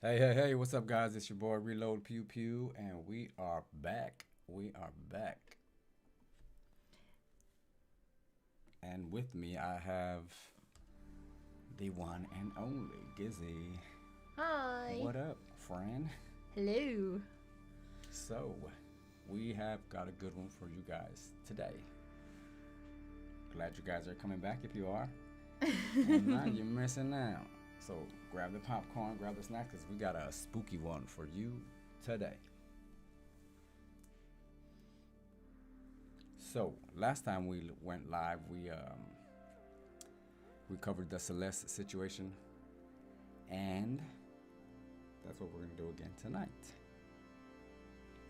Hey, what's up, guys? It's your boy Reload Pew Pew, and we are back. We are back. And with me, I have the one and only Gizzy. Hi. What up, friend? Hello. So, we have got a good one for you guys today. Glad you guys are coming back if you are. And now you're missing out. So, grab the popcorn, grab the snacks, because we got a spooky one for you today. So last time we went live, we covered the Celeste situation, and that's what we're gonna do again tonight.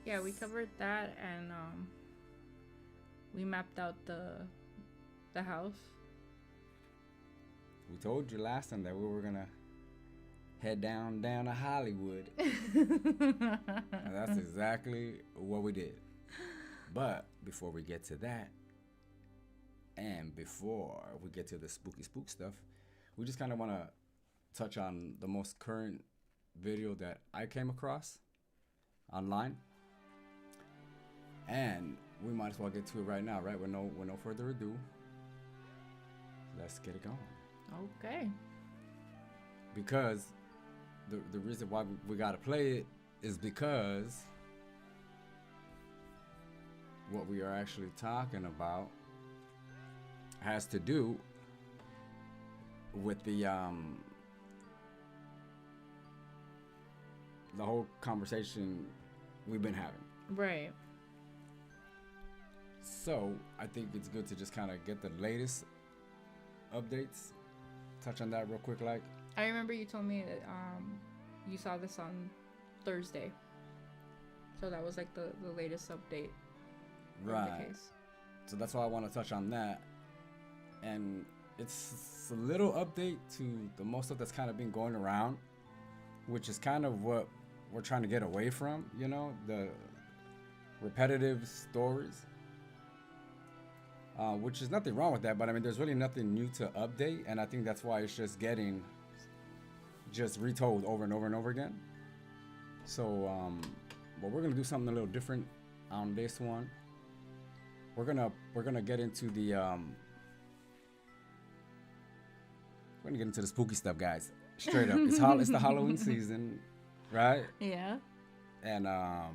Yeah, we covered that and we mapped out the house. We told you last time that we were gonna head down to Hollywood, and that's exactly what we did. But before we get to that, and before we get to the spooky spook stuff, we just kind of want to touch on the most current video that I came across online, and we might as well get to it right now, right? With no further ado, let's get it going. Okay. Because the reason why we gotta play it is because what we are actually talking about has to do with the whole conversation we've been having. Right. So I think it's good to just kind of get the latest updates. Touch on that real quick, like. I remember you told me that you saw this on Thursday. So that was like the latest update. Right. Of the case. So that's why I want to touch on that. And it's a little update to the most stuff that's kind of been going around, which is kind of what we're trying to get away from, the repetitive stories. Which is nothing wrong with that, but I mean, there's really nothing new to update, and I think that's why it's just getting retold over and over and over again. So, but we're gonna do something a little different on this one. We're gonna get into the we're gonna get into the spooky stuff, guys. Straight up, it's the Halloween season, right? Yeah. And I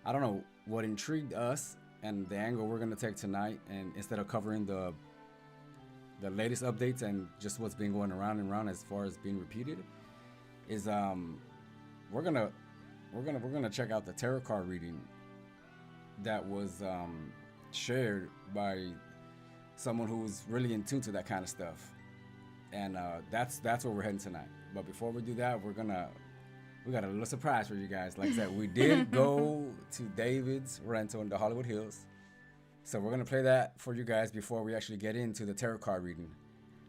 don't know what intrigued us and the angle we're gonna take tonight, and instead of covering the latest updates and just what's been going around and around as far as being repeated, is we're gonna check out the tarot card reading that was shared by someone who's really in tune to that kind of stuff, and that's where we're heading tonight. But before we do that, we got a little surprise for you guys. Like I said, we did go to David's rental in the Hollywood Hills. So we're going to play that for you guys before we actually get into the tarot card reading.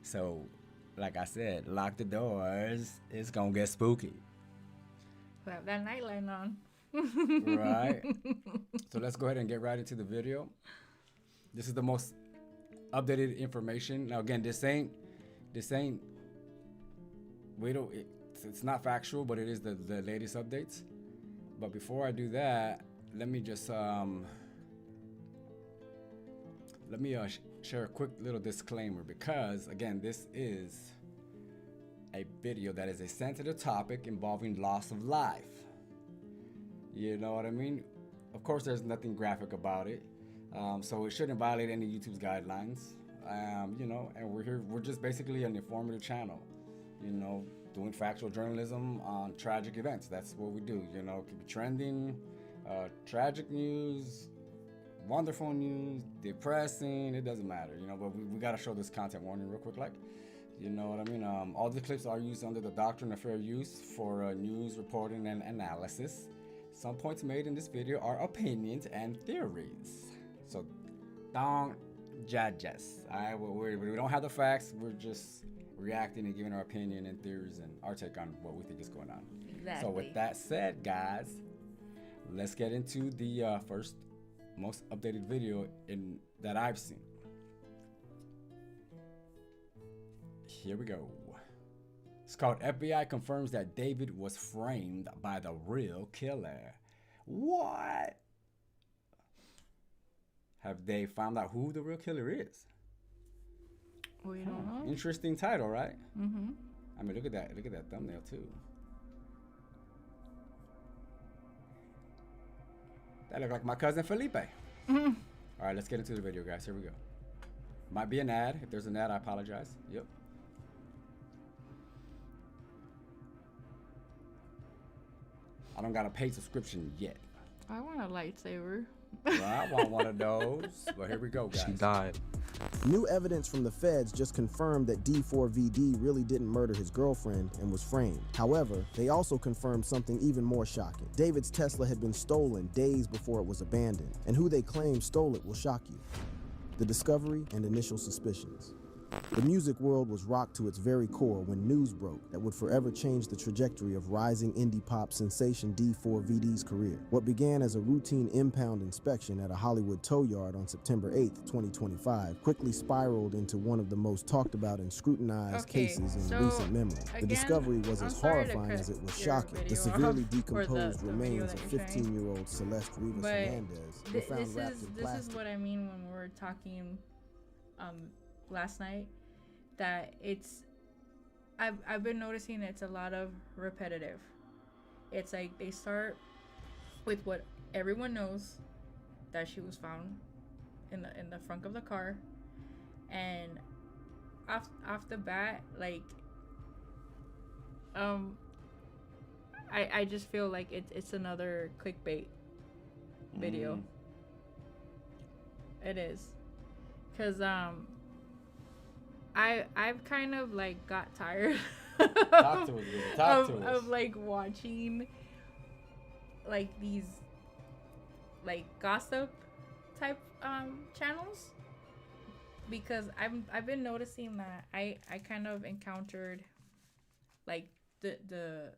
So, like I said, lock the doors. It's going to get spooky. We have that nightlight on. Right. So let's go ahead and get right into the video. This is the most updated information. Now, again, this ain't, it's not factual, but it is the latest updates. But before I do that, let me just share a quick little disclaimer, because again, this is a video that is a sensitive topic involving loss of life. You know what I mean? Of course, there's nothing graphic about it, so it shouldn't violate any YouTube's guidelines. And we're just basically an informative channel, doing factual journalism on tragic events. That's what we do. It could be trending, tragic news, wonderful news, depressing, it doesn't matter, but we got to show this content warning real quick, like, you know what I mean? All the clips are used under the doctrine of fair use for news reporting and analysis. Some points made in this video are opinions and theories, so don't judge us. We don't have the facts. We're just reacting and giving our opinion and theories and our take on what we think is going on. Exactly. So with that said, guys, let's get into the first most updated video that I've seen. Here we go. It's called FBI confirms that David was framed by the real killer. What? Have they found out who the real killer is? We don't know. Interesting title, right? Mm-hmm. I mean, look at that. Look at that thumbnail too. That look like my cousin Felipe. Mm-hmm. All right, let's get into the video, guys. Here we go. Might be an ad. If there's an ad, I apologize. Yep. I don't got a paid subscription yet. I want a lightsaber. Well, I want one of those. But here we go, guys. She died. New evidence from the feds just confirmed that D4VD really didn't murder his girlfriend and was framed. However, they also confirmed something even more shocking. David's Tesla had been stolen days before it was abandoned, and who they claim stole it will shock you. The discovery and initial suspicions. The music world was rocked to its very core when news broke that would forever change the trajectory of rising indie pop sensation D4VD's career. What began as a routine impound inspection at a Hollywood tow yard on September 8, 2025, quickly spiraled into one of the most talked about and scrutinized cases in recent memory. The discovery was as horrifying as it was shocking. The severely decomposed remains of 15-year-old Celeste Rivas Hernandez were found wrapped in plastic. This is what I mean when we were talking last night, that I've been noticing it's a lot of repetitive. It's like they start with what everyone knows, that she was found in the front of the car, and off the bat, like I just feel like it's another clickbait video. It is, because I've kind of like got tired of like watching like these like gossip type channels, because I've been noticing that I kind of encountered like the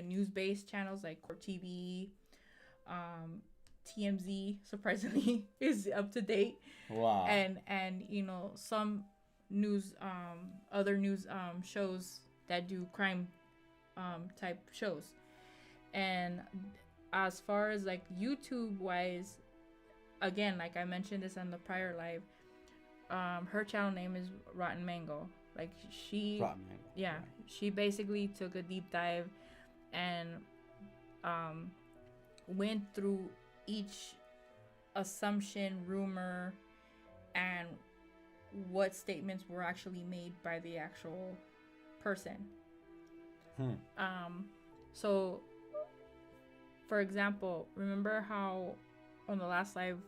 news based channels like Court TV, TMZ surprisingly is up to date. Wow. And you know, some news other news shows that do crime type shows. And as far as like YouTube wise, again, like I mentioned this on the prior live, her channel name is Rotten Mango. Like she she basically took a deep dive and went through each assumption, rumor, and what statements were actually made by the actual person. So for example, remember how on the last live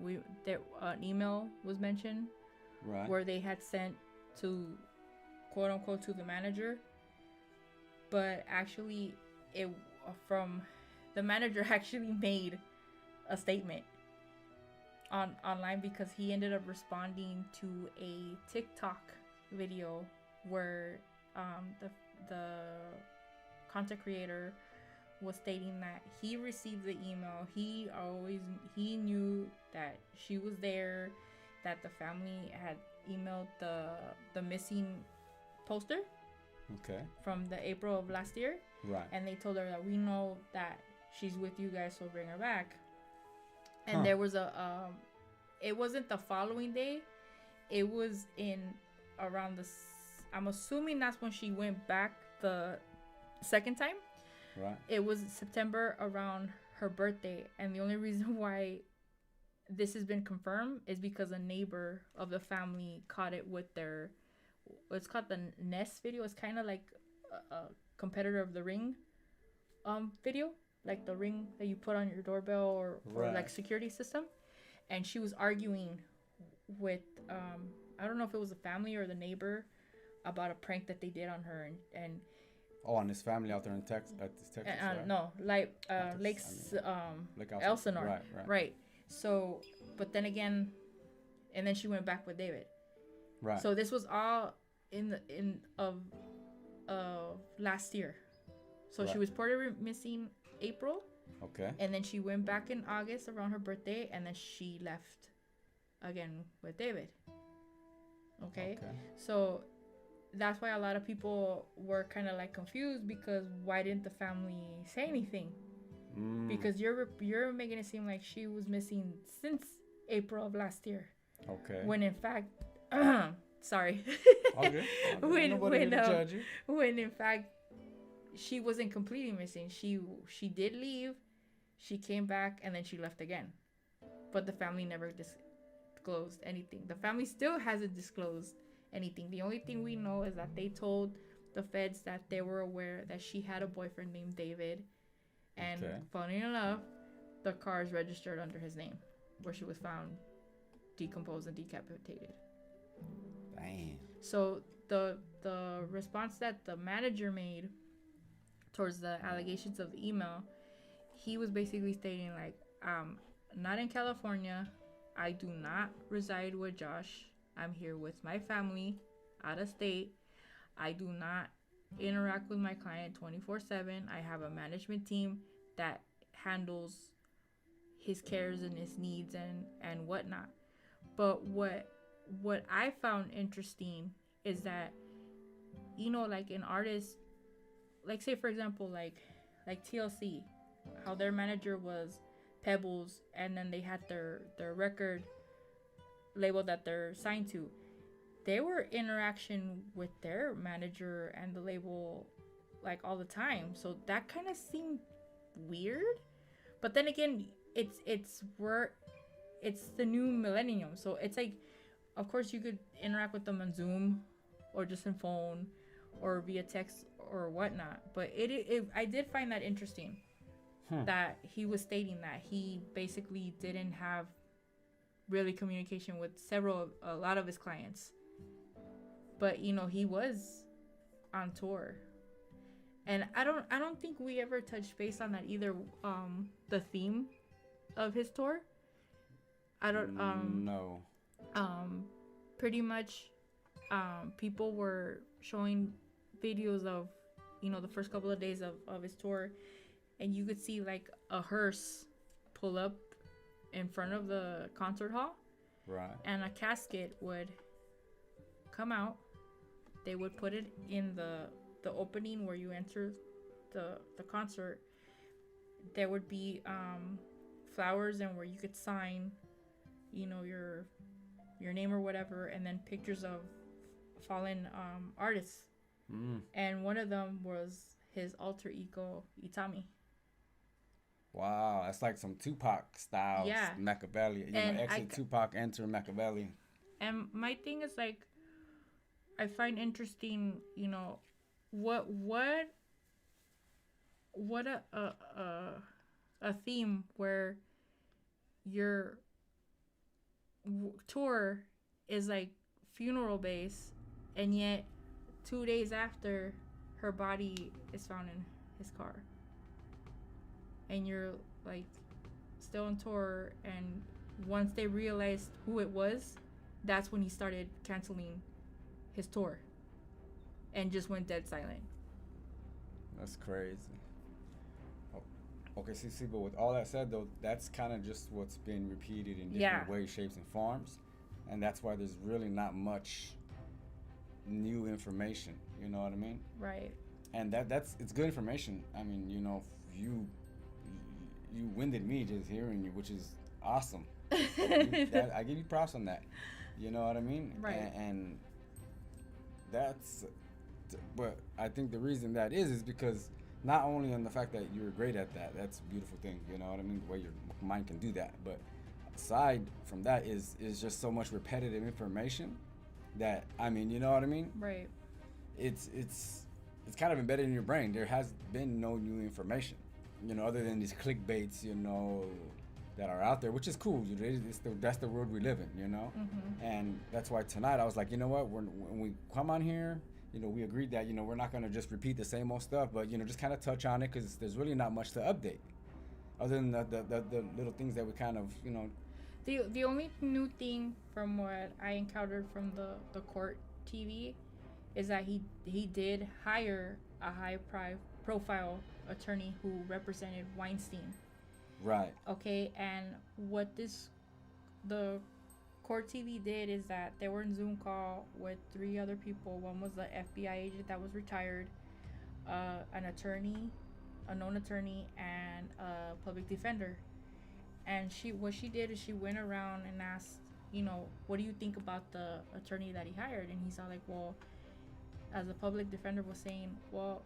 an email was mentioned, right, where they had sent to quote unquote to the manager, but actually it from the manager actually made a statement online, because he ended up responding to a TikTok video where the content creator was stating that he received the email. He knew that she was there, that the family had emailed the missing poster from the April of last year, right, and they told her that we know that she's with you guys, so bring her back. And there was it wasn't the following day, it was in around I'm assuming that's when she went back the second time. Right. It was September, around her birthday, and the only reason why this has been confirmed is because a neighbor of the family caught it with their, what's called the Nest video. It's kind of like a competitor of the Ring video, like the Ring that you put on your doorbell or like security system. And she was arguing with I don't know if it was the family or the neighbor about a prank that they did on her, and on this family out there in Texas, right? No, like Lake Elsinore, right. So, but then again, and then she went back with David, right. So this was all in last year. So she was reported missing April. Okay. And then she went back in August around her birthday, and then she left again with David. Okay. So that's why a lot of people were kind of like confused, because why didn't the family say anything? Because you're making it seem like she was missing since April of last year. Okay. When in fact, sorry. Okay. when Nobody when here to judge you. when in fact she wasn't completely missing. She did leave, she came back, and then she left again. But the family never disclosed anything. The family still hasn't disclosed anything. The only thing we know is that they told the feds that they were aware that she had a boyfriend named David, and funny enough, the car is registered under his name, where she was found decomposed and decapitated. Damn. So the response that the manager made towards the allegations of the email, he was basically stating like, not in California, I do not reside with Josh, I'm here with my family out of state, I do not interact with my client 24/7, I have a management team that handles his cares and his needs and whatnot. But what I found interesting is that, you know, like an artist, like say for example, like TLC, how their manager was Pebbles, and then they had their record label that they're signed to. They were interaction with their manager and the label like all the time. So that kind of seemed weird. But then again, it's the new millennium. So it's like, of course you could interact with them on Zoom or just in phone or via text or whatnot. But I did find that interesting. That he was stating that he basically didn't have really communication with a lot of his clients. But you know, he was on tour. And I don't think we ever touched base on that either. The theme of his tour. I don't no. Pretty much people were showing videos of, you know, the first couple of days of his tour, and you could see like a hearse pull up in front of the concert hall. Right. And a casket would come out. They would put it in the opening where you enter the concert. There would be flowers, and where you could sign, you know, your name or whatever, and then pictures of fallen artists. And one of them was his alter ego Itami. Wow, that's like some Tupac style. Yeah. Machiavelli. You know, exit Tupac, enter Machiavelli. And my thing is like, I find interesting, you know, what a theme where your tour is like funeral based, and yet 2 days after, her body is found in his car, and you're like still on tour. And once they realized who it was, that's when he started canceling his tour and just went dead silent. That's crazy. Oh, okay, see, but with all that said, though, that's kind of just what's been repeated in different ways, shapes, and forms, and that's why there's really not much new information. You know what I mean? Right. And it's good information. I mean, you know, you winded me just hearing you, which is awesome. I give you props on that. You know what I mean? Right. And that's, but I think the reason that is because not only on the fact that you're great at that, that's a beautiful thing, you know what I mean, the way your mind can do that, but aside from that is just so much repetitive information that, I mean, you know what I mean? Right. It's kind of embedded in your brain. There has been no new information, you know, other than these clickbaits, you know, that are out there, which is cool. That's the world we live in, you know? And that's why tonight I was like, you know what, when we come on here, you know, we agreed that, you know, we're not going to just repeat the same old stuff, but, you know, just kind of touch on it, because there's really not much to update other than the little things that we kind of, you know. The only new thing from what I encountered from the court TV is that he did hire a high profile attorney who represented Weinstein. Right. Okay, and what the Court TV did is that they were in Zoom call with 3 other people. One was the FBI agent that was retired, an attorney, a known attorney, and a public defender. And what she did is she went around and asked, what do you think about the attorney that he hired? And he's all like, well, as the public defender was saying, well,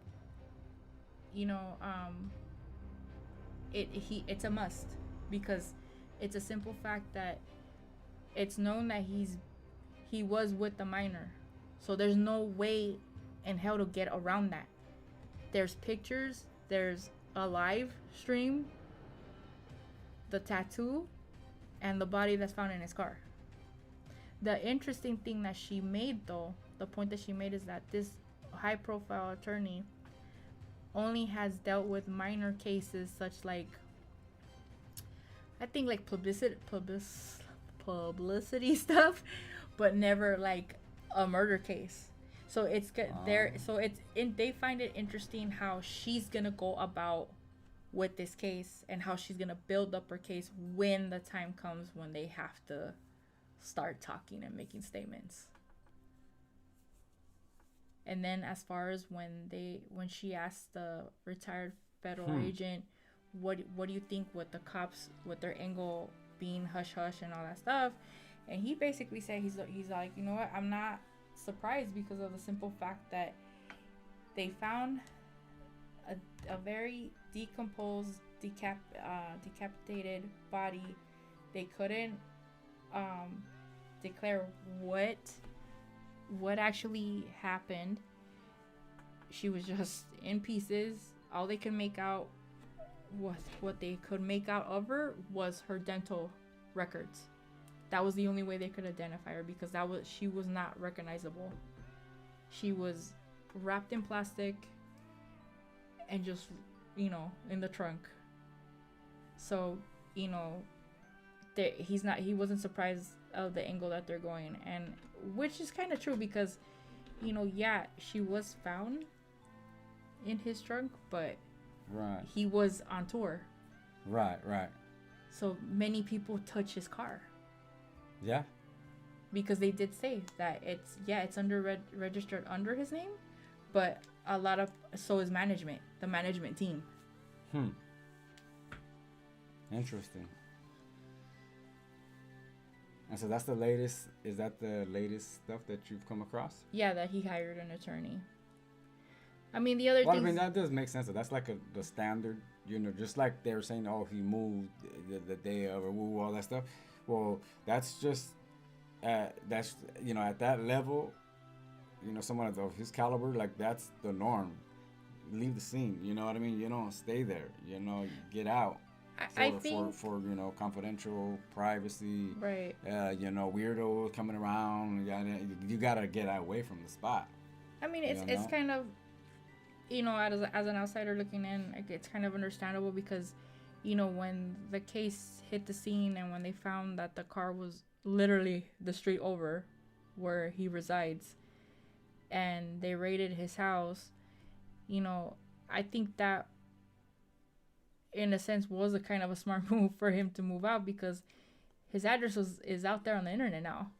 it's a must, because it's a simple fact that it's known that he was with the minor, so there's no way in hell to get around that. There's pictures, there's a live stream, the tattoo, and the body that's found in his car. The interesting thing that she made, though, the point that she made, is that this high profile attorney only has dealt with minor cases, such like, I think, like publicity stuff, but never like a murder case. So it's there. So they find it interesting how she's gonna go about with this case and how she's gonna build up her case when the time comes when they have to start talking and making statements. And then as far as when she asked the retired federal agent, what do you think with the cops, with their angle being hush hush and all that stuff, and he basically said he's like, you know what, I'm not surprised, because of the simple fact that they found a very decomposed, decapitated body. They couldn't declare what actually happened. She was just in pieces. All they could make out, what they could make out of her, was her dental records. That was the only way they could identify her, because she was not recognizable. She was wrapped in plastic and just, in the trunk. So, he wasn't surprised of the angle that they're going, and which is kind of true, because she was found in his trunk, but he was on tour, right so many people touch his car, because they did say that it's registered under his name, but so is the management team. Interesting. And so that's the latest. Is that the latest stuff that you've come across? Yeah, that he hired an attorney. I mean, the other thing. I mean, that does make sense. That's like the standard, just like they were saying, oh, he moved the day of, or all that stuff. Well, that's just, at that level, someone of his caliber, like, that's the norm. Leave the scene, you know what I mean? You don't stay there, you get out. I think for confidential privacy, right? Weirdos coming around. You gotta get away from the spot. I mean, it's kind of, as an outsider looking in, it's kind of understandable, because, when the case hit the scene and when they found that the car was literally the street over where he resides, and they raided his house, I think that, in a sense, was a kind of a smart move for him to move out, because his address is out there on the internet now.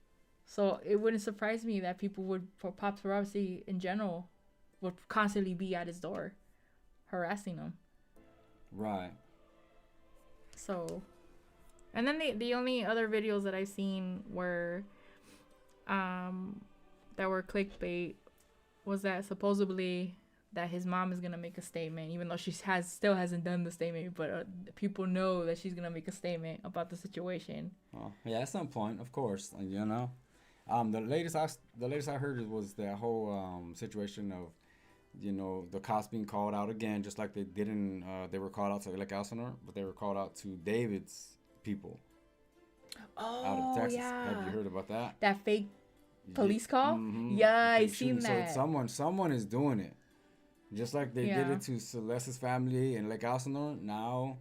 So it wouldn't surprise me that people would, for paparazzi in general, would constantly be at his door harassing him. Right. So, and then the only other videos that I've seen were that were clickbait was that supposedly that his mom is gonna make a statement, even though she still hasn't done the statement, but people know that she's gonna make a statement about the situation. Oh, yeah, at some point, of course, the latest I heard was that whole situation of, the cops being called out again, just like they didn't. They were called out to Lake Elsinore, but they were called out to David's people. Oh, out of Texas. yeah. Have you heard about that? That fake police call? Mm-hmm. Yeah, I seen that. So someone is doing it. Just like they did it to Celeste's family in Lake Elsinore, now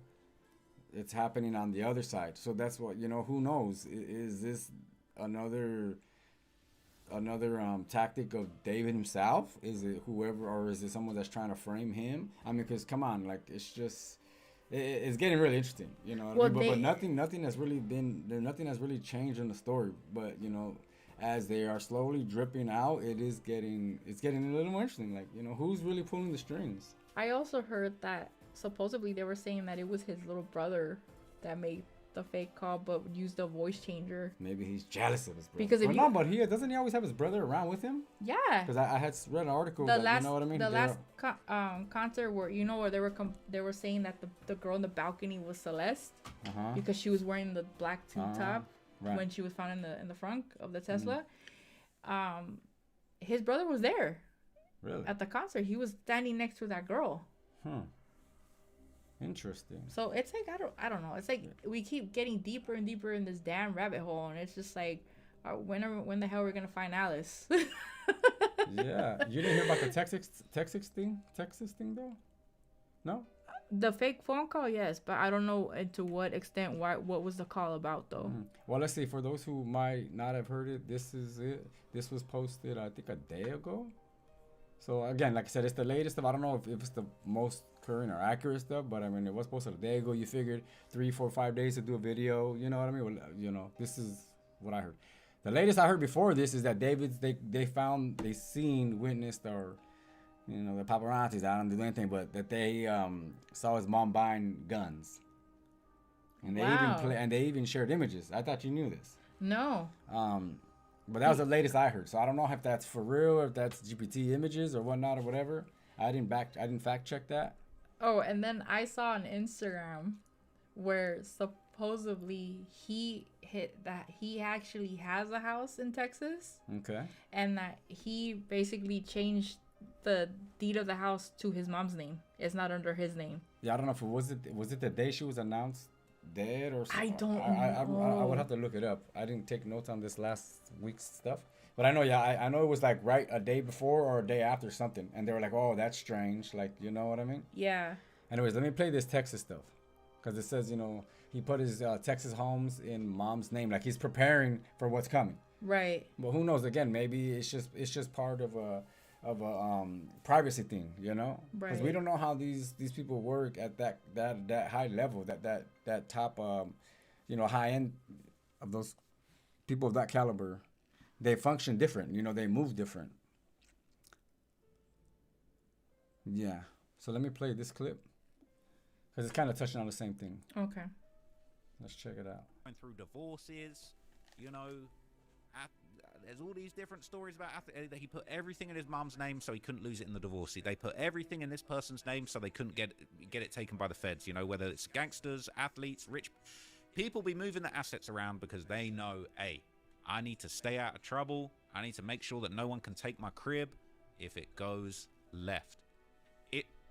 it's happening on the other side. So that's what, who knows? Is this another tactic of David himself? Is it whoever, or is it someone that's trying to frame him? I mean, because come on, like, it's just, it's getting really interesting, you know. Well, but nothing has really been there. Nothing has really changed in the story. But you know, as they are slowly dripping out, it's getting a little more interesting. Like, you know, who's really pulling the strings? I also heard that supposedly they were saying that it was his little brother that made the fake call, but used a voice changer. Maybe he's jealous of his brother. Because if no, but doesn't he always have his brother around with him? Yeah. Because I had read an article. The that, last, you know what I mean? The last concert where where they were saying that the girl in the balcony was Celeste because she was wearing the black tube top when she was found in the front of the Tesla. His brother was there. Really? At the concert, he was standing next to that girl. Interesting. So it's like I don't know. It's like we keep getting deeper and deeper in this damn rabbit hole, and it's just like, when the hell are we gonna find Alice? Yeah, you didn't hear about the Texas thing though? No. The fake phone call, yes, but I don't know to what extent. What was the call about though? Well, let's see. For those who might not have heard it, this is it. This was posted, I think, a day ago. So again, like I said, it's the latest stuff. I don't know if it's the most current or accurate stuff, but I mean, it was posted a day ago. You figured 3, 4, 5 days to do a video. You know what I mean? Well, you know, this is what I heard. The latest I heard before this is that they seen, witnessed, or, you know, the paparazzis. I don't do anything, but that they saw his mom buying guns, and they even shared images. I thought you knew this. No. But that was the latest I heard. So I don't know if that's for real, or if that's GPT images or whatnot or whatever. I didn't fact check that. Oh, and then I saw on Instagram where supposedly he actually has a house in Texas. Okay. And that he basically changed the deed of the house to his mom's name. It's not under his name. Yeah, I don't know if was it the day she was announced dead or something. I don't know. I would have to look it up. I didn't take notes on this last week's stuff. But I know, I know it was like right a day before or a day after something. And they were like, oh, that's strange. Like, you know what I mean? Yeah. Anyways, let me play this Texas stuff. Because it says, you know, he put his Texas homes in mom's name. Like, he's preparing for what's coming. Right. But who knows? Again, maybe it's just part of a privacy thing, you know? Right. Because we don't know how these people work at that high level, that top, you know, high end of those people of that caliber. They function different, you know, they move different. Yeah. So let me play this clip because it's kind of touching on the same thing. Okay. Let's check it out. Going through divorces, you know, there's all these different stories about he put everything in his mom's name so he couldn't lose it in the divorce. They put everything in this person's name so they couldn't get it taken by the feds. You know, whether it's gangsters, athletes, rich people, be moving the assets around because they know, hey, I need to stay out of trouble. I need to make sure that no one can take my crib if it goes left.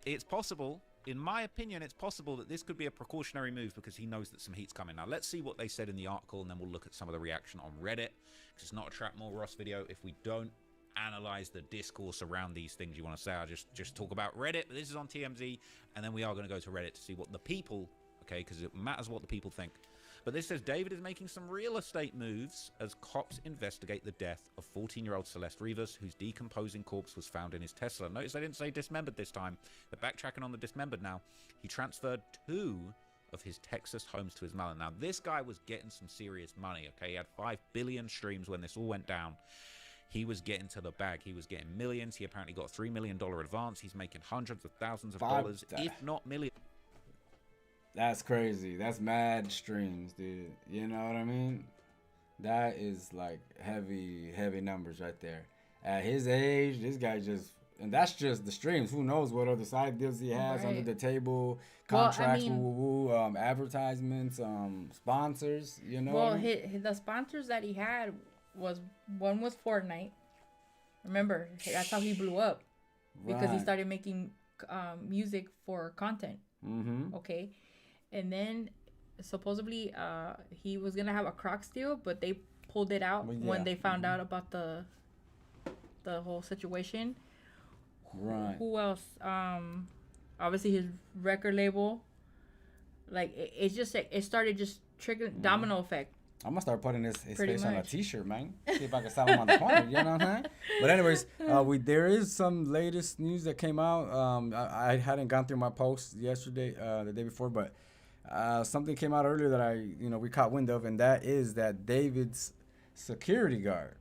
It's possible, in my opinion, it's possible that this could be a precautionary move because he knows that some heat's coming. Now, let's see what they said in the article, and then we'll look at some of the reaction on Reddit, because it's not a Trap More Ross video if we don't analyze the discourse around these things you want to say. I'll just talk about Reddit, but this is on TMZ, and then we are going to go to Reddit to see what the people, okay, because it matters what the people think. But this says David is making some real estate moves as cops investigate the death of 14-year-old Celeste Rivas, whose decomposing corpse was found in his Tesla. Notice they didn't say dismembered this time. They're backtracking on the dismembered now. He transferred 2 of his Texas homes to his mother. Now, this guy was getting some serious money, okay? He had 5 billion streams when this all went down. He was getting to the bag. He was getting millions. He apparently got a $3 million advance. He's making hundreds of thousands of dollars, if not millions. That's crazy. That's mad streams, dude. You know what I mean? That is like heavy numbers right there. At his age, this guy just, and that's just the streams. Who knows what other side deals he has under the table, contracts, advertisements, sponsors, you know? Well, the sponsors that he had one was Fortnite. Remember, that's how he blew up. Because he started making music for content. Mm-hmm. Okay. And then supposedly he was gonna have a Crocs deal, but they pulled it out when they found out about the whole situation. Right. Who else? Obviously his record label. Like it started just triggering domino effect. I'm gonna start putting his Pretty face on a much. T-shirt, man. See if I can sell him on the corner. You know what I'm saying? But anyways, there is some latest news that came out. I hadn't gone through my post yesterday, the day before, but something came out earlier that we caught wind of, and that is that David's security guard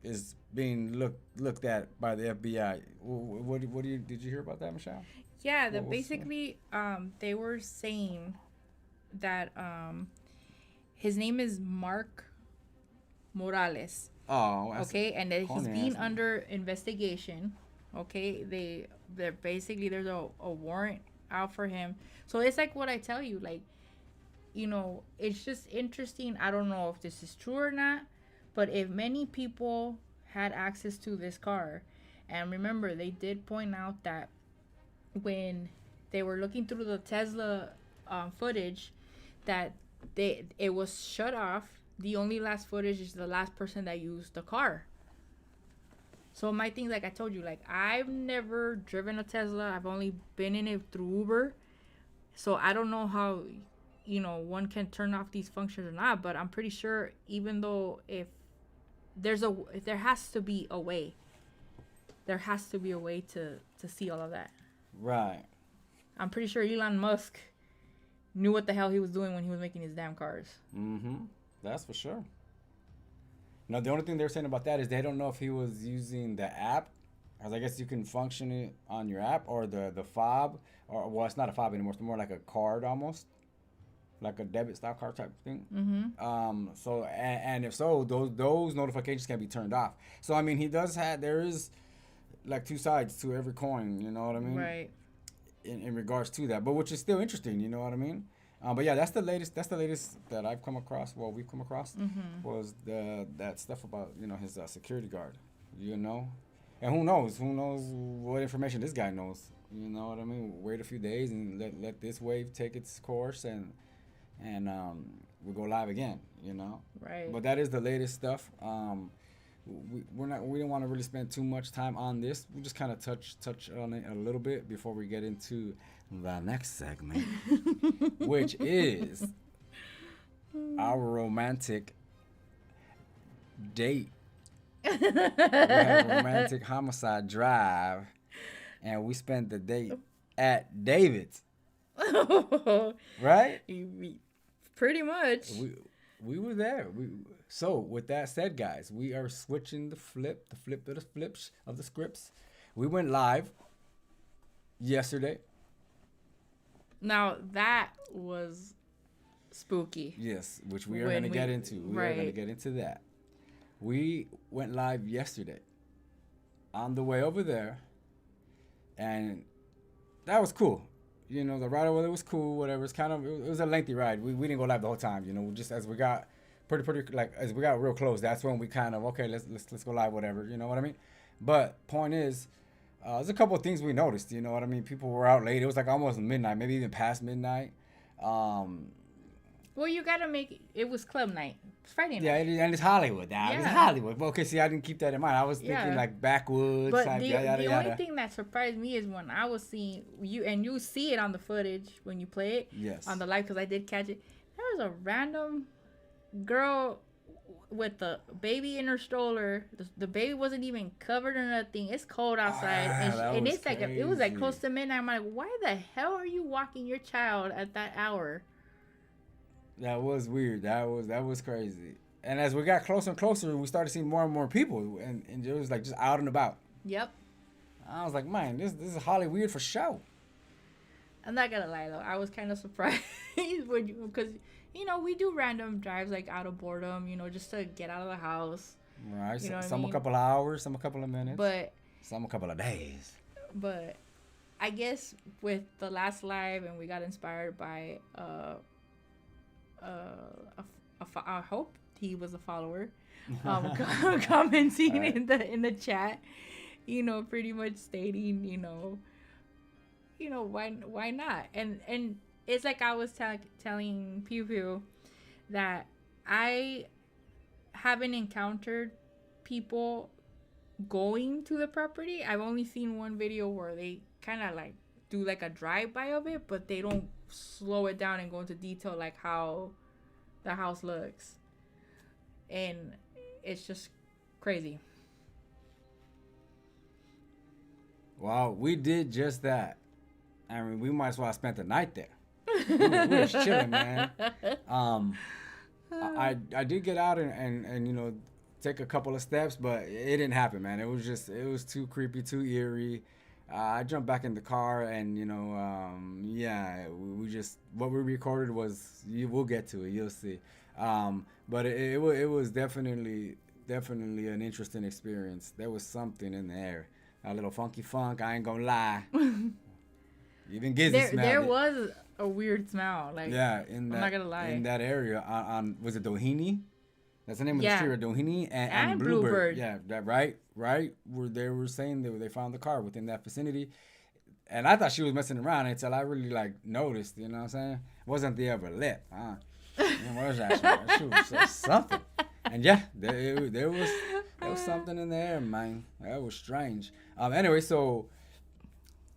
is being looked at by the FBI. Did you hear about that, Michelle? Yeah, What was- basically they were saying that his name is Mark Morales. Oh, that's Okay, and that he's corny being ass name. under investigation. Okay, they're basically there's a warrant out for him. So it's like what I tell you, like, it's just interesting. I don't know if this is true or not, but if many people had access to this car, and remember they did point out that when they were looking through the Tesla footage, that it was shut off. The only last footage is the last person that used the car. So my thing, like I told you, like I've never driven a Tesla. I've only been in it through Uber. So I don't know how, one can turn off these functions or not. But I'm pretty sure, even though if there has to be a way. There has to be a way to see all of that. right. I'm pretty sure Elon Musk knew what the hell he was doing when he was making his damn cars. Mm-hmm. That's for sure. Now, the only thing they're saying about that is they don't know if he was using the app, because I guess you can function it on your app, or the fob, or, well, it's not a fob anymore. It's more like a card almost, like a debit style card type thing. Mm-hmm. So, and if so, those notifications can be turned off. So, I mean, there is like two sides to every coin, you know what I mean? Right. In regards to that, but which is still interesting, you know what I mean? But yeah, that's the latest that I've come across. Well, we've come across was that stuff about his security guard, and who knows what information this guy knows. You know what I mean? Wait a few days and let this wave take its course, and we'll go live again. Right. But that is the latest stuff. We don't want to really spend too much time on this. We just kind of touch on it a little bit before we get into the next segment, which is our romantic date. We had romantic homicide drive, and we spent the date at David's. Right? Pretty much. We were there. So with that said, guys, we are switching the flip of the flips of the scripts. We went live yesterday. Now that was spooky. Yes, which we are When going to get into. We are going to right. get into that. We went live yesterday. On the way over there, and that was cool. The ride over there was cool. Whatever. It was a lengthy ride. We didn't go live the whole time. Just as we got as we got real close, that's when we kind of okay. Let's go live. Whatever. You know what I mean? But point is, there's a couple of things we noticed. You know what I mean? People were out late. It was like almost midnight, maybe even past midnight. Well, you gotta make it was club night. It's Friday night. Yeah, and it's Hollywood now. It's Yeah. Hollywood. But okay, see, I didn't keep that in mind. I was thinking Yeah. like backwoods. But type, the yada, yada. only thing that surprised me is when I was seeing you, and you see it on the footage when you play it Yes. on the live, because I did catch it. There was a random girl with the baby in her stroller. The baby wasn't even covered or nothing. It's cold outside, that and was it's like it was like crazy. close to midnight. I'm like, why the hell are you walking your child at that hour? That was weird. That was crazy. And as we got closer and closer, we started seeing more and more people, and it was like just out and about. Yep. I was like, man, this is Hollywood for show. I'm not gonna lie though, I was kind of surprised because we do random drives like out of boredom, just to get out of the house. Right. You know what I Some mean? a couple of hours, some a couple of minutes, But some a couple of days. I guess with the last live, and we got inspired by I hope he was a follower, commenting Right. in the chat, pretty much stating, why not? And it's like I was telling Pew Pew that I haven't encountered people going to the property. I've only seen one video where they kind of like do like a drive-by of it, but they don't slow it down and go into detail like how the house looks. and it's just crazy. Well, we did just that. I mean, we might as well have spent the night there. We was chilling, man. I did get out and you know, take a couple of steps, but it didn't happen, man. It was too creepy, too eerie. I jumped back in the car, and you know, yeah, we just, what we recorded was, we'll get to it, you'll see. But it was definitely an interesting experience. There was something in the air, a little funky funk. I ain't gonna lie. Even Gizzy smelled there it. was a weird smell. Like, Yeah, I'm not gonna lie. in that area on was it Doheny? That's the name of the Yeah. street, Doheny and Bluebird. Yeah, that right. Where they were saying they found the car within that vicinity, and I thought she was messing around until I really like noticed. You know what I'm saying? It wasn't the ever lit? What was that? That shit was just something. And yeah, there was something in the air, man. That was strange. Anyway, so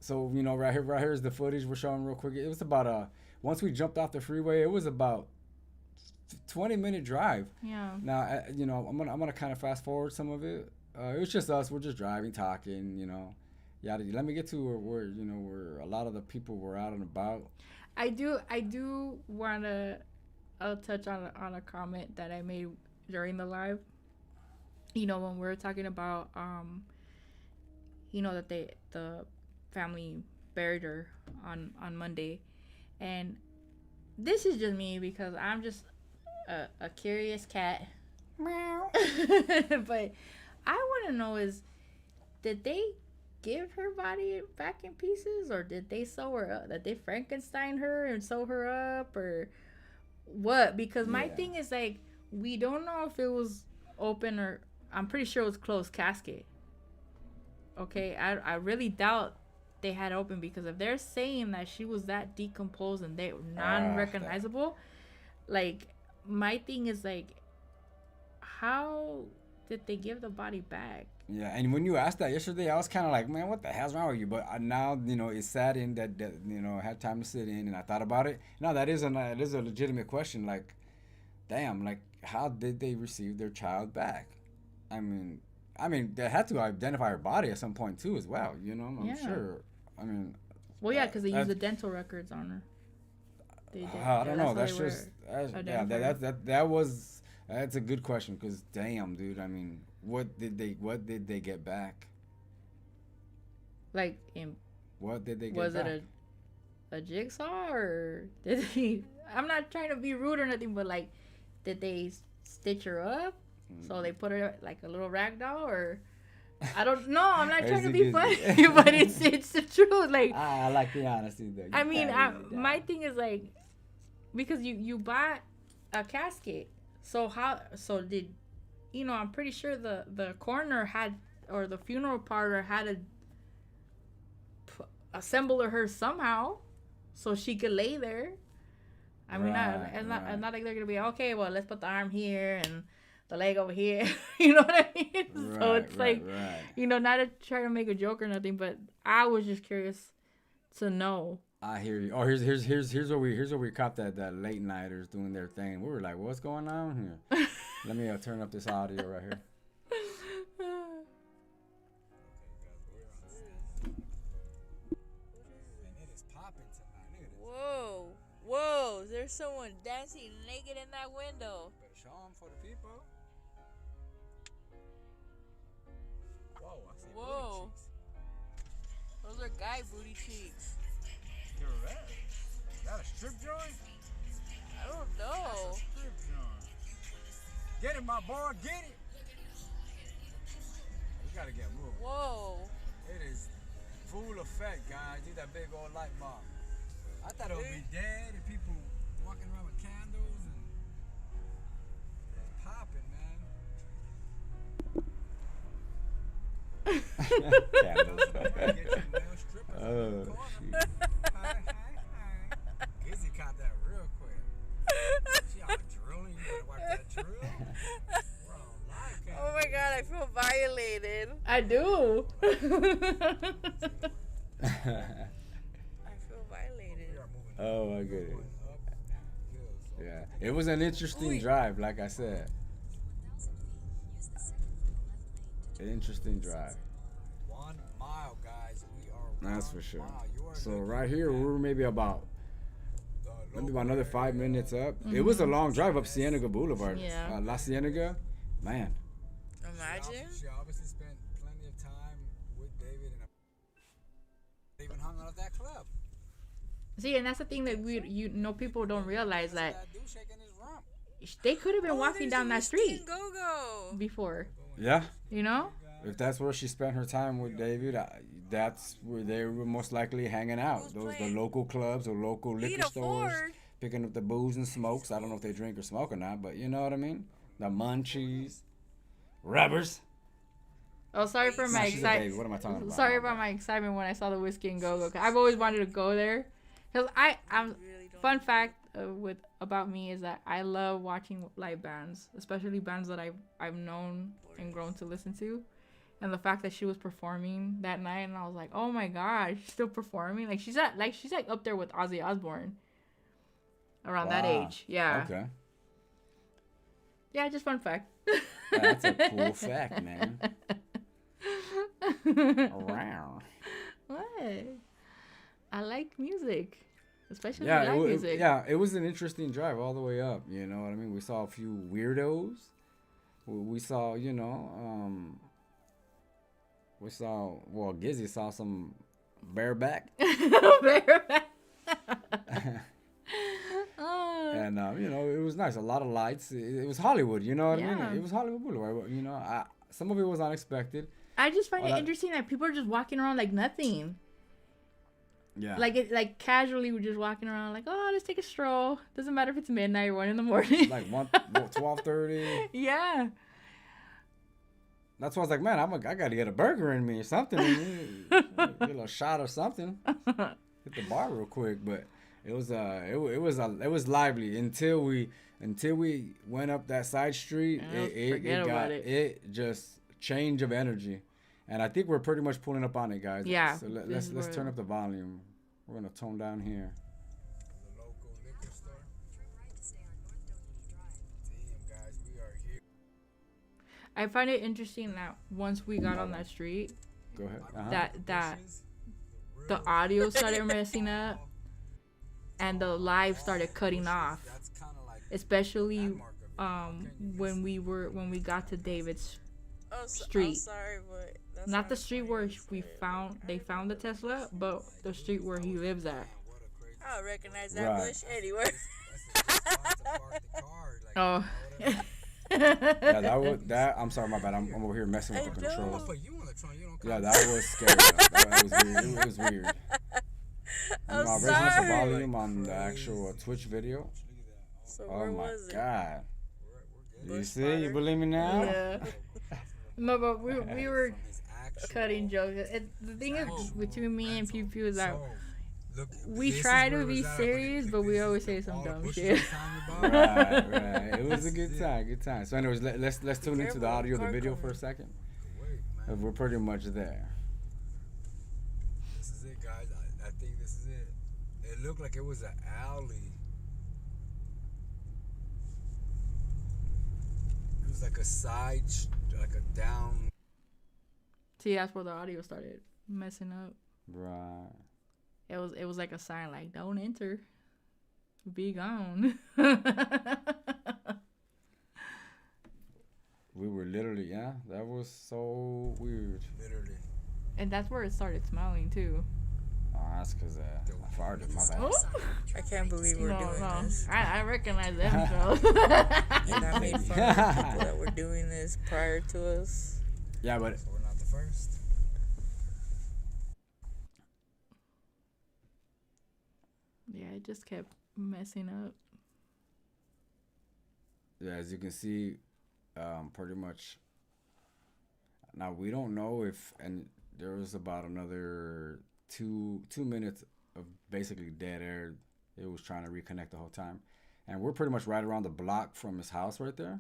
you know, right here is the footage we're showing real quick. It was about once we jumped off the freeway, it was about 20-minute drive. Yeah. Now, you know, I'm gonna kind of fast forward some of it. It was just us. We're just driving, talking. You know, yada. Let me get to where you know, where a lot of the people were out and about. I do wanna touch on a comment that I made during the live. You know, when we were talking about you know, that the family buried her on Monday, and this is just me because I'm just a curious cat. Meow. But I want to know is, did they give her body back in pieces, or did they sew her up? Did they Frankenstein her and sew her up, or what? Because my thing is, like, we don't know if it was open, or I'm pretty sure it was closed casket. Okay, I really doubt they had open, because if they're saying that she was that decomposed and they were non-recognizable, like, my thing is, like, how did they give the body back? Yeah, and when you asked that yesterday, I was kind of like, man, what the hell's wrong with you? But now, you know, it sat in that you know, I had time to sit in, and I thought about it. No, that is a legitimate question. Like, damn, like, how did they receive their child back? I mean, they had to identify her body at some point too, as well. You know, I'm sure. I mean, well, yeah, because they used the dental records on her. They did. I don't know. That's a good question, because damn, dude. I mean, what did they get back? Like, what did they get was back? it a jigsaw, or did they? I'm not trying to be rude or nothing, but like, did they stitch her up? So they put her like a little rag doll, or I don't know. I'm not trying to be funny, but it's the truth. Like, I like the honesty though. I mean, my thing is, like, because you bought a casket, so did, you know, I'm pretty sure the coroner had, or the funeral parlor had to assemble her somehow so she could lay there. I mean, it's not like they're gonna be, okay, well, let's put the arm here and the leg over here. You know what I mean? So it's like, you know, not to try to make a joke or nothing, but I was just curious to know. I hear you. Oh, here's where we caught that late nighters doing their thing. We were like, what's going on here? Let me turn up this audio right here. Whoa, there's someone dancing naked in that window. Show them for the people. Whoa, I see Whoa. booty cheeks. Those are guy booty cheeks. You're right. Is that a strip joint? I don't know. That's a strip joint. Get it, my boy, get it. We gotta get moving. Whoa. It is full effect, guys. See that big old light bulb. I thought it would be dead and people walking around with candles and it's popping, man. Candles. Oh, shoot. Hi. Gizzy caught that real quick. She out drilling. You better wipe that drill. We're on live cam. Oh my god, I feel violated. I do. I feel violated. Oh my goodness. Yeah, it was an interesting drive, like I said. interesting drive. 1 mile, guys. We are. That's 1 for sure. mile. You are So looking right here, at we're maybe about another 5 minutes up. It was a long drive up Cienega Boulevard. Yeah. La Cienega, man. Imagine. She obviously spent plenty of time with David, and they even hung out at that club. See, and that's the thing that people don't realize that That dude shaking his rump. they could have been walking down that street Go-go. before, Yeah. you know? If that's where she spent her time with David, that's where they were most likely hanging out. Who's The playing? local clubs or local liquor Lita stores, Ford. picking up the booze and smokes. I don't know if they drink or smoke or not, but you know what I mean. The munchies, rubbers. Oh, sorry for my Nah, she's a baby. excitement. What am I talking about? Sorry about my excitement when I saw the Whiskey and Go-Go. I've always wanted to go there. Cause I'm Really don't. fun fact about me is that I love watching live bands, especially bands that I've known and grown to listen to. And the fact that she was performing that night, and I was like, oh my god, she's still performing. Like she's up there with Ozzy Osbourne. Around that Wow. age, yeah. Okay. Yeah, just fun fact. That's a cool fact, man. Wow. What? I like music, especially Yeah, live music. it was an interesting drive all the way up. You know what I mean? We saw a few weirdos. We saw, Gizzy saw some bareback. And, it was nice. A lot of lights. It was Hollywood, you know what I mean? Yeah. It was Hollywood Boulevard. Some of it was unexpected. I just find Well, it interesting that people are just walking around like nothing. Yeah. Like casually, we're just walking around like, oh, let's take a stroll. Doesn't matter if it's midnight or 1 a.m. Like 12:30. Yeah. That's why I was like, man, I got to get a burger in me or something. Get a little shot or something. Hit the bar real quick, but it was lively until we went up that side street. Forget about it. It just change of energy, and I think we're pretty much pulling up on it, guys. Yeah, So this is let's where- turn up the volume. We're gonna tone down here. The local liquor store. Damn, guys, we are here. I find it interesting that once we got on that street, Go ahead. that the audio started messing up and the live started cutting off. That's kind of like Especially when we got to David's I'm street. sorry, but that's Not the street where they found the Tesla, but the street where he lives at. I don't recognize that Right. bush anywhere. Oh. Yeah, that. I'm sorry, my bad. I'm over here messing with the I know. controls. But you on the trunk, you don't Yeah, come. that was scary. That was weird. It was weird. I'm Raising up the sorry. volume on the actual Twitch video. So Oh where my was it? God. You Bush see? You fire. believe me now? Yeah. No, but we were His actual- cutting jokes. The thing is between me and Pew Pew is that So, look, we this try is to where be it's at, serious, but we this always is say some all the dumb bushes shit. I'm telling you about. Right. It was a good time. So anyways, let's tune into the careful, audio of the car video for a coming. second. Wait, man. We're pretty much there. This is it, guys. I think this is it. It looked like it was an alley. It was like a like a down. See, that's where the audio started messing up. Right. It was like a sign like don't enter. Be gone. We were literally, that was so weird. Literally. And that's where it started smelling too. Oh, that's because I farted, my bad. Oh. I can't believe we're No, doing no. this. I recognize them, so. And I made fun of the people that were doing this prior to us. Yeah, but So we're not the first. Yeah, it just kept messing up. yeah, as you can see, pretty much. Now we don't know if, and there was about another two minutes of basically dead air. It was trying to reconnect the whole time, and we're pretty much right around the block from his house right there.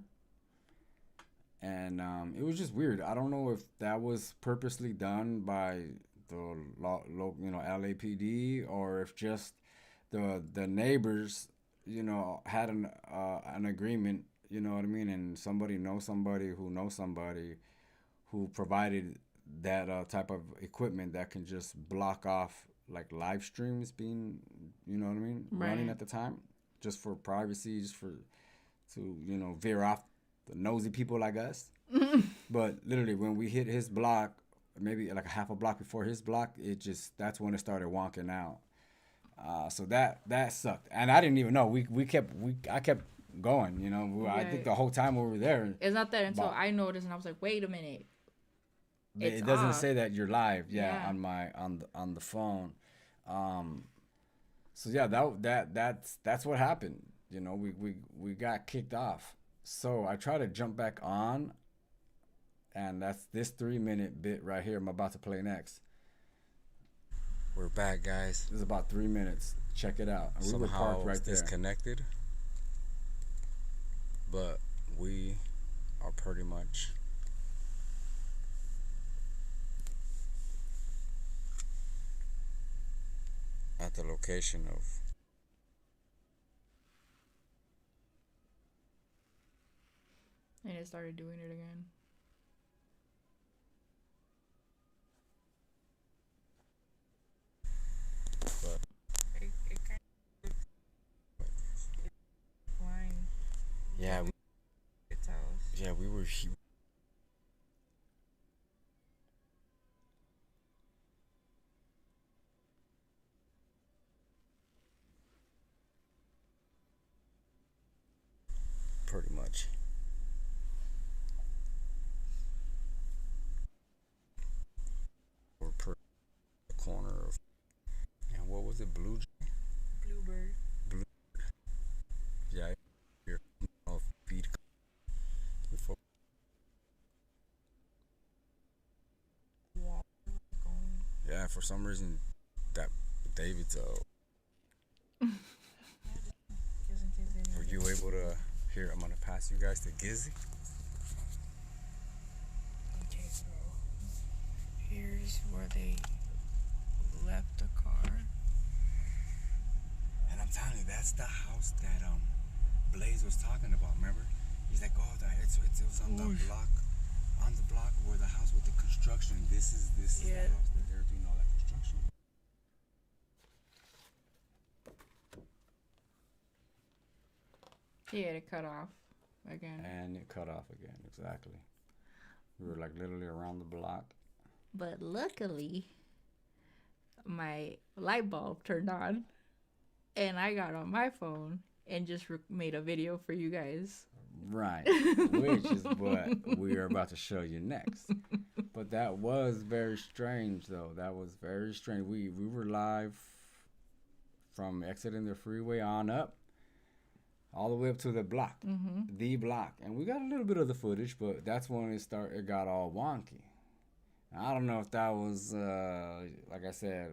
And it was just weird. I don't know if that was purposely done by the LAPD or if just the neighbors, had an agreement. You know what I mean? And somebody knows somebody who knows somebody who provided that type of equipment that can just block off like live streams being, you know what I mean, running Right. at the time, just for privacy, just for to veer off the nosy people like us. But literally, when we hit his block, maybe like a half a block before his block, that's when it started wonking out. So that sucked, and I didn't even know. I kept going. I think Right. the whole time we were there. It's not that until But- I noticed, and I was like, wait a minute. It's It doesn't off. say that you're live. Yeah. On the phone. So yeah, that's what happened. We got kicked off. So I try to jump back on, and that's this 3-minute bit right here. I'm about to play next. We're back, guys. This is about 3 minutes. Check it out. And we were Somehow parked right there. disconnected, but we are pretty much at the location of And it started doing it again. but It kind of flying. yeah, It tells. we were pretty much. We're per the corner of, and what was it, Blue? Bluebird. Yeah, your feed before. Wall going. Yeah, for some reason that David's Just in case they were you able to here? I'm gonna pass you guys to Gizzy. Okay, so here's where they left the car. And I'm telling you, that's the house that Blaze was talking about. Remember? He's like, oh, it was on the block where the house with the construction. This is the Yeah. house that they're doing all that construction. Yeah, it cut off again. And it cut off again. Exactly. We were like literally around the block. But luckily, my light bulb turned on, and I got on my phone and just made a video for you guys. Right. Which is what we are about to show you next. But that was very strange, though. That was very strange. We were live from exiting the freeway on up, all the way up to the block, the block, and we got a little bit of the footage. But that's when it got all wonky. I don't know if that was, like I said,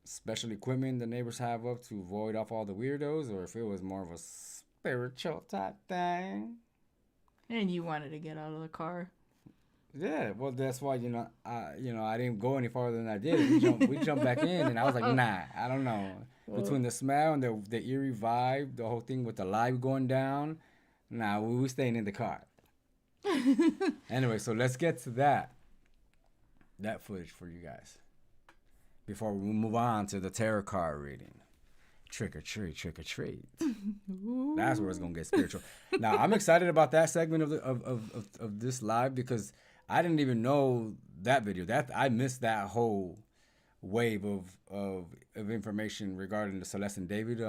special equipment the neighbors have up to void off all the weirdos, or if it was more of a spiritual type thing. And you wanted to get out of the car. Yeah, well, that's why I didn't go any farther than I did. We jumped back in, and I was like, nah, I don't know. Between the smell and the eerie vibe, the whole thing with the light going down, nah, we were staying in the car. Anyway, so let's get to that footage for you guys before we move on to the tarot card reading. Trick or treat, trick or treat. That's where it's gonna get spiritual. Now I'm excited about that segment of this live because I didn't even know that video. That I missed that whole wave of information regarding the Celeste and David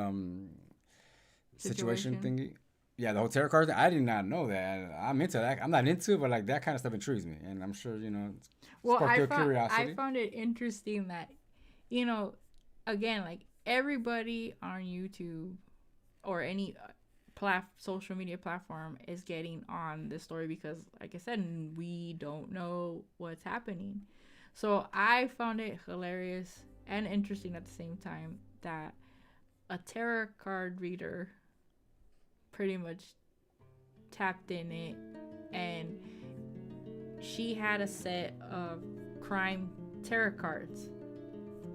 situation thingy. Yeah, the whole tarot card thing. I did not know that. I'm into that. I'm not into it, but like that kind of stuff intrigues me, and I'm sure sparked your curiosity. I found it interesting that, again, like everybody on YouTube or any social media platform is getting on this story because, like I said, we don't know what's happening. So I found it hilarious and interesting at the same time that a tarot card reader pretty much tapped in it, and she had a set of crime tarot cards.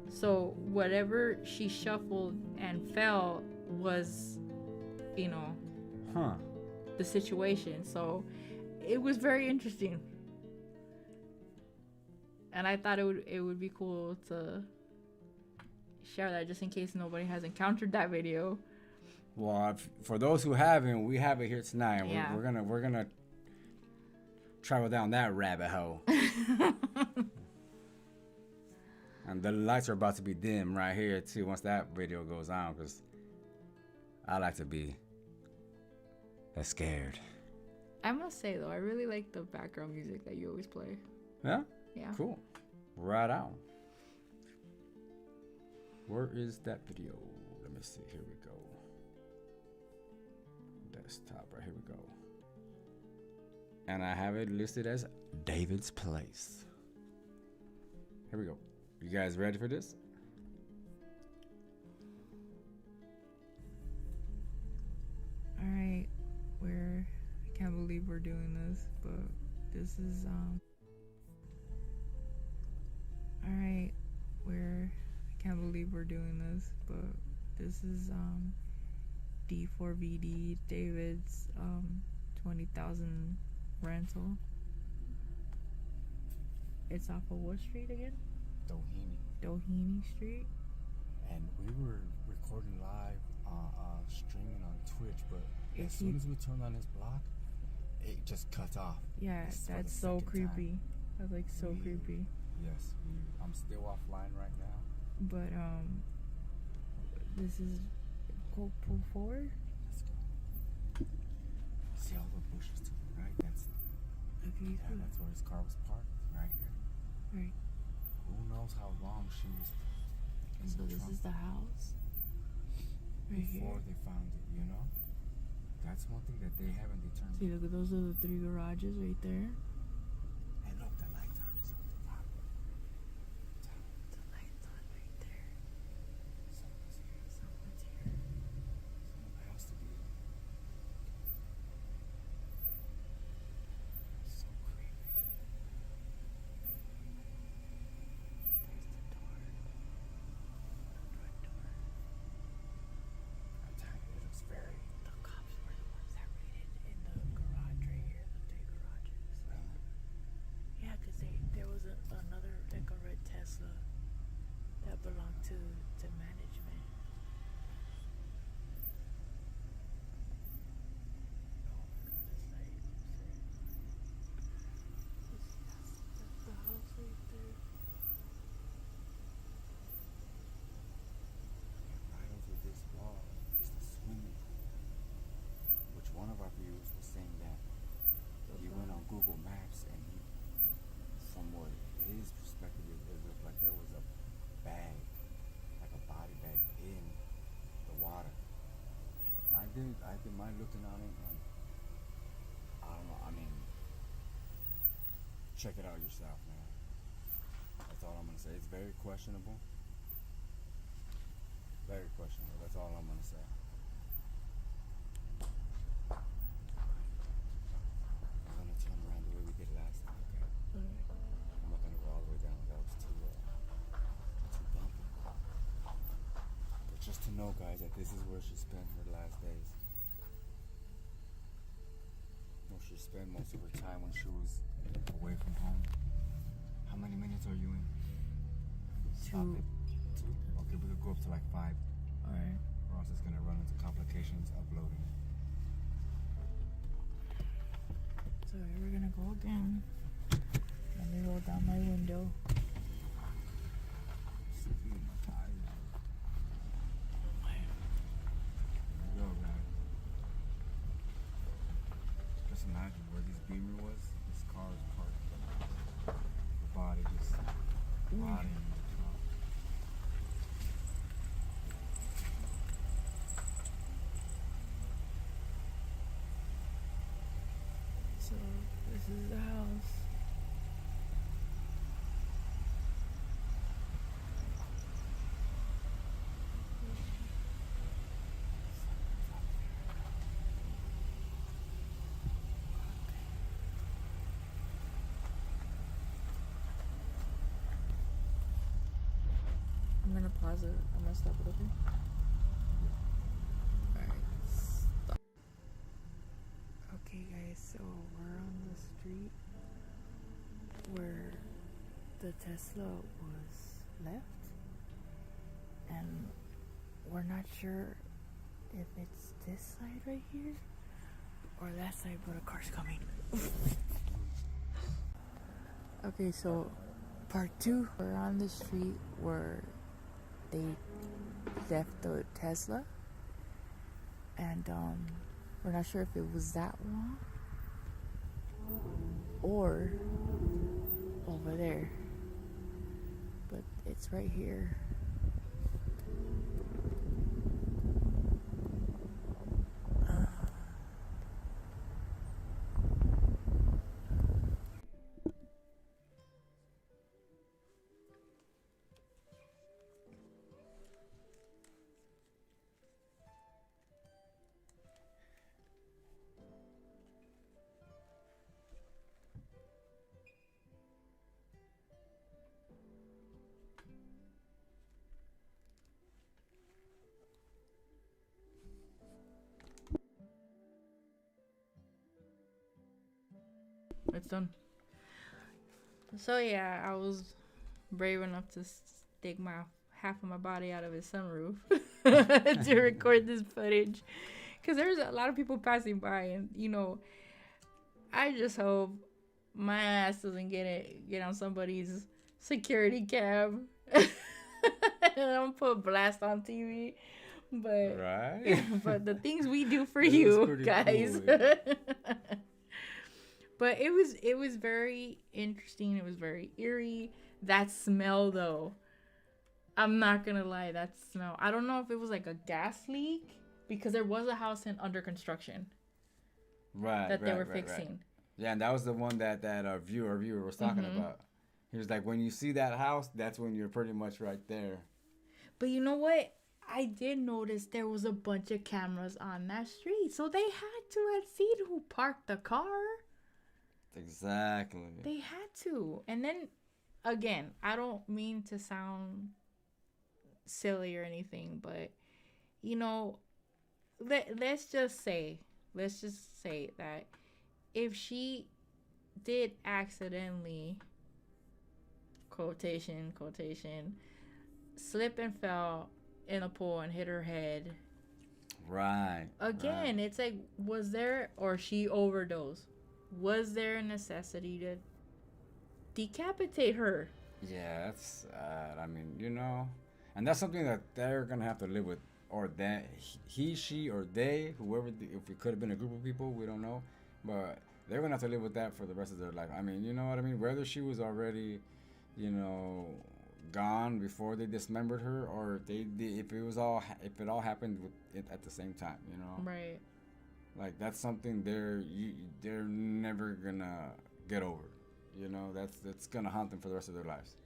So whatever she shuffled and fell was, Huh. the situation. So it was very interesting. And I thought it would be cool to share that just in case nobody has encountered that video. Well, for those who haven't, we have it here tonight. Yeah. We're gonna travel down that rabbit hole. And the lights are about to be dim right here too once that video goes on, because I like to be scared. I must say though, I really like the background music that you always play. Yeah? Yeah. Cool. Right on. Where is that video? Let me see. Here we go. Desktop. Right here we go. And I have it listed as David's Place. Here we go. You guys ready for this? All right. I can't believe we're doing this, but this is all right. I can't believe we're doing this, but this is D4VD, David's 20,000 rental. It's off of what street again? Doheny Street. And we were recording live, streaming on Twitch, but If as soon you- as we turned on his block, it just cut off. Yeah, This is for that's the so second creepy. time. That's like so We- creepy. Yes, I'm still offline right now. But this is go pull forward. Let's go. See all the bushes to the right? Okay, Yeah, that's where his car was parked, right here. right. Who knows how long she was in So the this trunk is the house. Right before here. they found it, you know? That's one thing that they haven't determined. See, look, those are the 3 garages right there. And look, the light's on. So The light's on right there. someone's here. Someone's here. Someone has to be. So creepy. There's the door. Front door. I'm telling you, it looks very. The cops were the ones that raided in the garage right here, the 3 garages. Really? Yeah, because there was another, like a red Tesla that belonged to management. This light, that's the house right there. Right over this wall is the swimming pool, which one of our viewers was saying that he went on Google Maps and he, from what his perspective, it looked like there was a bag, like a body bag in the water. I did my looking on it, and I don't know. I mean, check it out yourself, man. That's all I'm gonna say. It's very questionable. Very questionable. That's all I'm gonna say. I'm gonna turn around the way we did last time, okay? I'm not gonna go all the way down. That was too bumpy. But just to know, guys, that this is where she spent her last days. Where she spent most of her time when she was away from home. How many minutes are you in? Stop 2. it. 2? Okay, we could go up to like 5. Alright. Or else it's gonna run into complications uploading. So we're gonna go again. Let me roll down my window. There you go, guys. Just imagine where this Beamer was. This car was parked. The body just rotting in the trunk. So this is the house. I'm gonna pause it. I'm gonna stop it, okay? Alright, stop. Okay guys, so we're on the street where the Tesla was left, and we're not sure if it's this side right here or that side, but a car's coming. Okay, so part 2, we're on the street where they left the Tesla, and we're not sure if it was that one or over there, but it's right here. It's done. So yeah, I was brave enough to stick my half of my body out of his sunroof to record this footage, because there's a lot of people passing by, and you know, I just hope my ass doesn't get on somebody's security cam and don't put blast on TV. But Right. but the things we do for It was you pretty guys. cool, yeah. But it was very interesting. It was very eerie. That smell though, I'm not gonna lie, that smell. I don't know if it was like a gas leak, because there was a house under construction Right. that they were right. fixing. Yeah, and that was the one that our viewer was talking about. He was like, when you see that house, that's when you're pretty much right there. But you know what? I did notice there was a bunch of cameras on that street, so they had to have seen who parked the car. Exactly. They had to. And then, again, I don't mean to sound silly or anything, but, you know, let's just say that if she did accidentally, quotation, slip and fell in a pool and hit her head. Right. Again, right. it's like, was there, or she overdosed, was there a necessity to decapitate her? Yeah, that's sad. I mean, you know, and that's something that they're gonna have to live with, or that he, she, or they, whoever. If it could have been a group of people, we don't know, but they're gonna have to live with that for the rest of their life. I mean, you know what I mean? Whether she was already, you know, gone before they dismembered her, or if it all happened with it at the same time, you know. Right. Like, that's something they're never gonna get over. You know, that's gonna haunt them for the rest of their lives.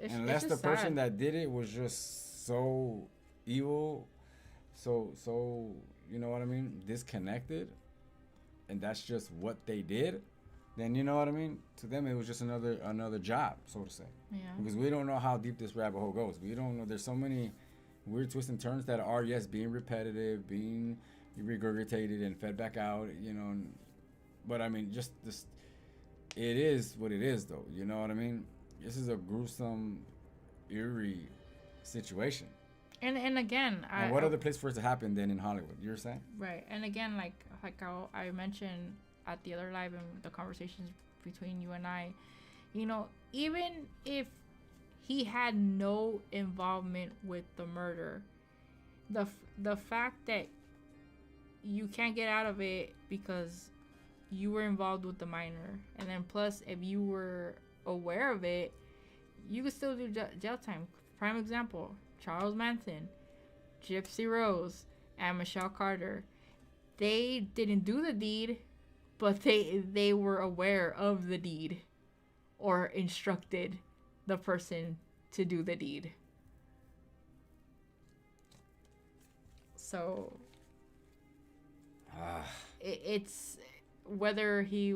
Unless the person that did it was just so evil, so you know what I mean, disconnected, and that's just what they did, then you know what I mean, to them it was just another job, so to say. Yeah. Because we don't know how deep this rabbit hole goes. We don't know. There's so many weird twists and turns that are, yes, being repetitive, being regurgitated and fed back out, you know. But I mean, just this, it is what it is, though. You know what I mean? This is a gruesome, eerie situation. And again, And what other place for it to happen than in Hollywood? You're saying? Right. And again, like I mentioned at the other live, and the conversations between you and I, you know, even if he had no involvement with the murder, the fact that you can't get out of it because you were involved with the minor, and then plus if you were aware of it, you could still do jail time. Prime example: Charles Manson, Gypsy Rose, and Michelle Carter. They didn't do the deed, but they were aware of the deed, or instructed the person to do the deed. So it's whether he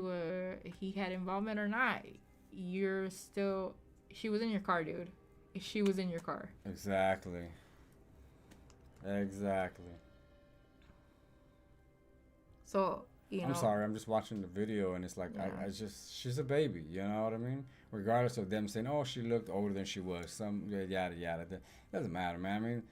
had involvement or not, she was in your car, dude. She was in your car. Exactly. So I'm sorry, I'm just watching the video and it's like, Yeah. I just, she's a baby, you know what I mean? Regardless of them saying, oh, she looked older than she was, some yada yada. That doesn't matter, man. I mean,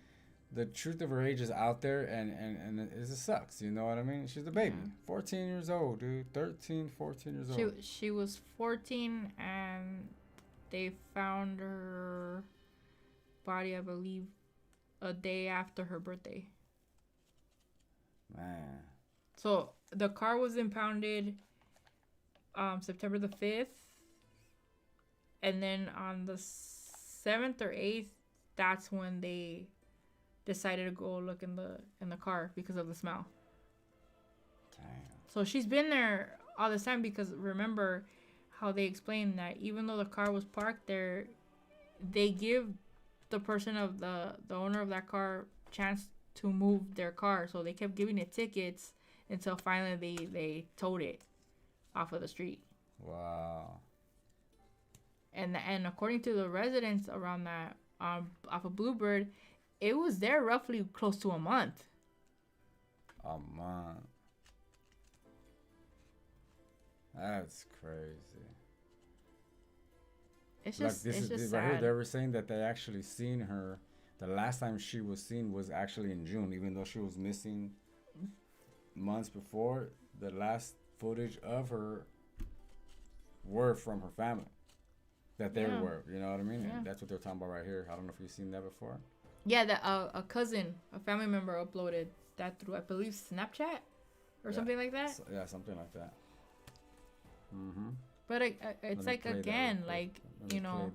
the truth of her age is out there and it just sucks, you know what I mean? She's a baby. 14 years old, dude. 13, 14 years old. She was 14 and they found her body, I believe, a day after her birthday. Man. So the car was impounded September the 5th. And then on the 7th or 8th, that's when they decided to go look in the car because of the smell. Damn. So she's been there all this time because remember how they explained that even though the car was parked there, they give the person of the owner of that car chance to move their car. So they kept giving it tickets until finally they towed it off of the street. Wow. And according to the residents around that off of Bluebird, it was there roughly close to a month. A month. That's crazy. It's Like just this it's is just right here. sad. They were saying that they actually seen her. The last time she was seen was actually in June, even though she was missing months before. The last footage of her were from her family that they Yeah. were. You know what I mean? Yeah. And that's what they're talking about right here. I don't know if you've seen that before. Yeah, that a cousin, a family member uploaded that through, I believe, Snapchat or Yeah. something like that. Yeah, something like that. Mm-hmm. But it's like, again, like, you know,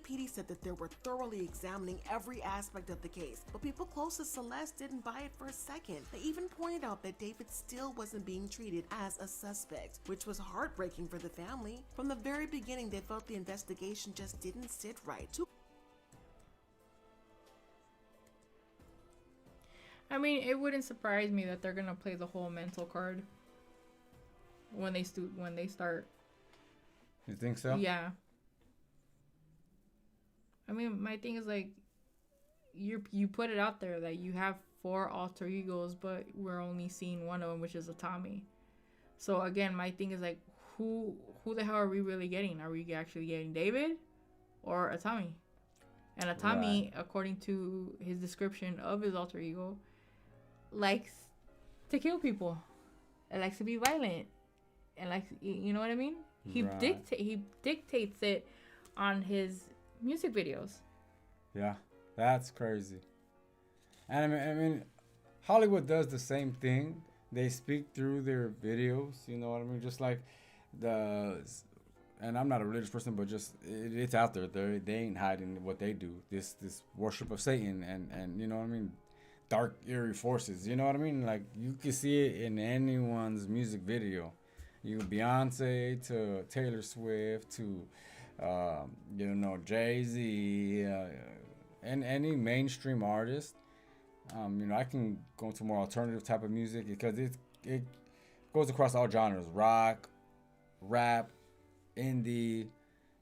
PD said that they were thoroughly examining every aspect of the case, but people close to Celeste didn't buy it for a second. They even pointed out that David still wasn't being treated as a suspect, which was heartbreaking for the family. From the very beginning, they felt the investigation just didn't sit right. I mean, it wouldn't surprise me that they're gonna play the whole mental card when they start. You think so? Yeah. I mean, my thing is like, you put it out there that you have 4 alter egos, but we're only seeing one of them, which is a Tommy. So again, my thing is like, who the hell are we really getting? Are we actually getting David or a Tommy? And a Tommy, according to his description of his alter ego, likes to kill people. It likes to be violent. And like, you know what I mean? He dictates it on his music videos. Yeah, that's crazy. And I mean, Hollywood does the same thing. They speak through their videos, you know what I mean? Just like and I'm not a religious person, but just it's out there. They ain't hiding what they do. This worship of Satan and you know what I mean? Dark, eerie forces, you know what I mean? Like, you can see it in anyone's music video. You Beyonce to Taylor Swift to you know, Jay-Z, and any mainstream artist. You know, I can go into more alternative type of music because it goes across all genres: rock, rap, indie.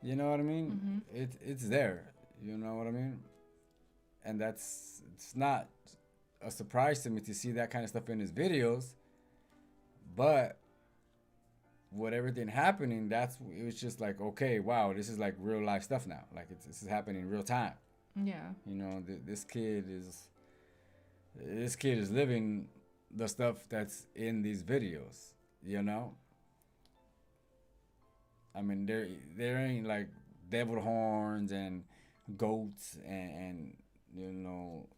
You know what I mean? It's there. You know what I mean? And it's not a surprise to me to see that kind of stuff in his videos, but with everything happening, it was just like, okay, wow, this is like real life stuff now. Like, this is happening in real time. Yeah. You know, this kid is living the stuff that's in these videos. You know, I mean, there ain't like devil horns and goats and you know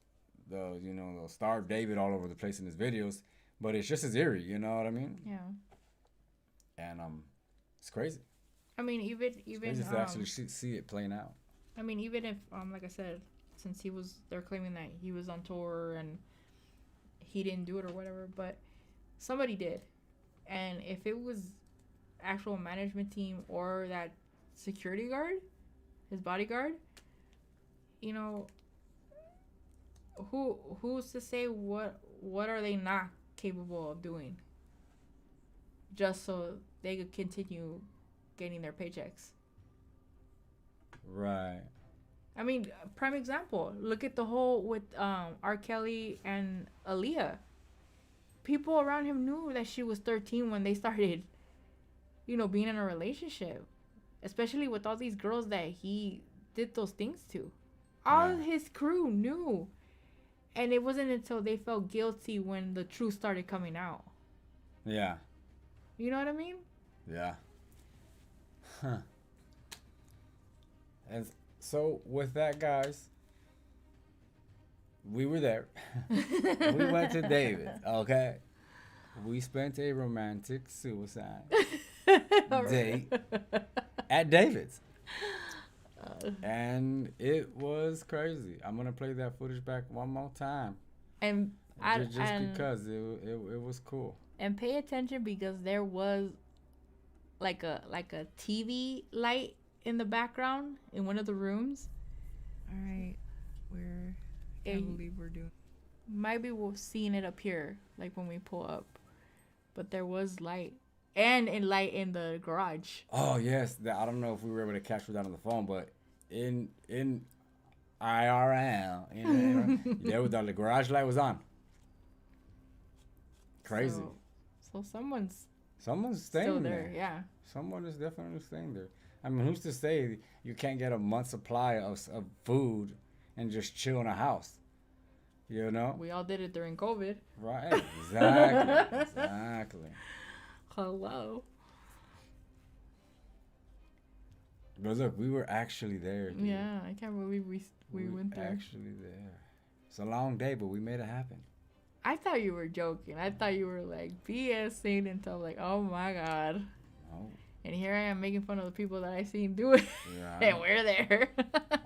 the Star of David all over the place in his videos, but it's just as eerie. You know what I mean? Yeah. And it's crazy. I mean, even crazy to actually see it playing out. I mean, even if like I said, since they're claiming that he was on tour and he didn't do it or whatever, but somebody did. And if it was actual management team or that security guard, his bodyguard, you know, who's to say what are they not capable of doing just so they could continue getting their paychecks? Right. I mean, prime example, look at the whole with R. Kelly and Aaliyah. people around him knew that she was 13 when they started, you know, being in a relationship. Especially with all these girls that he did those things to. All of his crew knew. And it wasn't until they felt guilty when the truth started coming out. Yeah. You know what I mean? Yeah. Huh. And so with that, guys, we were there. We went to David, okay? We spent a romantic suicide date at David's. And it was crazy. I'm going to play that footage back one more time. And because it was cool. And pay attention because there was like a TV light in the background in one of the rooms. All right, I can't believe we're doing. Maybe we're seeing it up here, like when we pull up. But there was light. And light in the garage. Oh, yes. I don't know if we were able to capture that on the phone, but in IRL, the garage light was on. Crazy. So someone's staying still there. there. Yeah. Someone is definitely staying there. I mean, who's to say you can't get a month's supply of food and just chill in a house? You know? We all did it during COVID. Right. Exactly. Exactly. Hello. But look, we were actually there. Dude. Yeah, I can't believe we went there. Actually there. It's a long day, but we made it happen. I thought you were joking. I thought you were like BSing until like, oh my god. Oh. And here I am making fun of the people that I seen do it. Yeah. And we're there.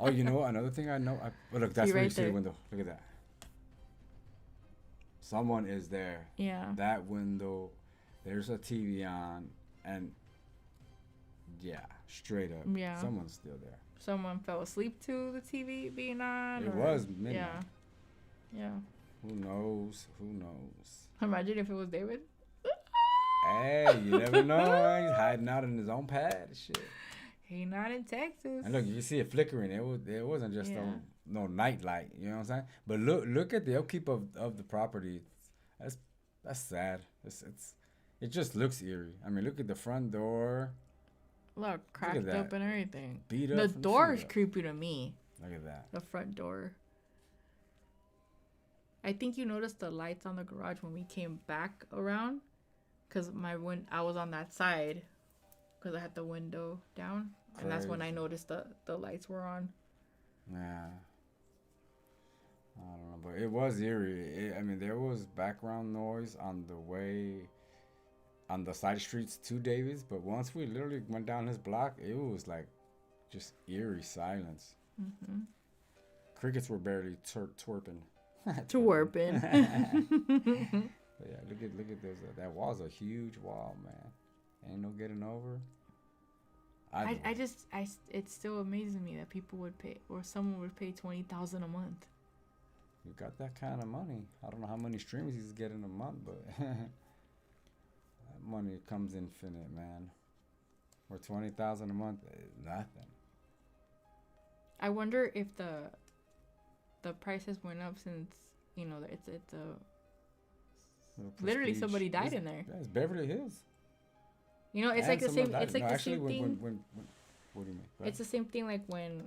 Oh, you know what? Another thing I know. Look, that's where you see the window. Look at that. Someone is there. Yeah. That window. There's a TV on, and yeah, straight up. Yeah. Someone's still there. Someone fell asleep to the TV being on. It was midnight. Yeah. Yeah. Who knows? Who knows? Imagine if it was David. Hey, you never know. He's hiding out in his own pad and shit. He not in Texas. And look, you can see it flickering. It wasn't just no night light. You know what I'm saying? But look at the upkeep of the property. That's sad. It just looks eerie. I mean, look at the front door. Look, cracked up and everything. Beat up. The door is creepy to me. Look at that. The front door. I think you noticed the lights on the garage when we came back around. Because I was on that side. Because I had the window down. Crazy. And that's when I noticed the lights were on. Yeah. I don't know, but it was eerie. I mean, there was background noise on the side streets to Davis, but once we literally went down his block, it was like just eerie silence. Mm-hmm. Crickets were barely twerping. Twerping. Yeah, look at this. That wall's a huge wall, man. Ain't no getting over. It still amazes me that people would pay, or someone would pay $20,000 a month. You got that kind of money. I don't know how many streams he's getting a month, but that money comes infinite, man. Or $20,000 a month is nothing. I wonder if the prices went up since it's literally somebody died in there. Yeah, it's Beverly Hills. It's like the same. It's like the same thing. What do you mean? It's the same thing like when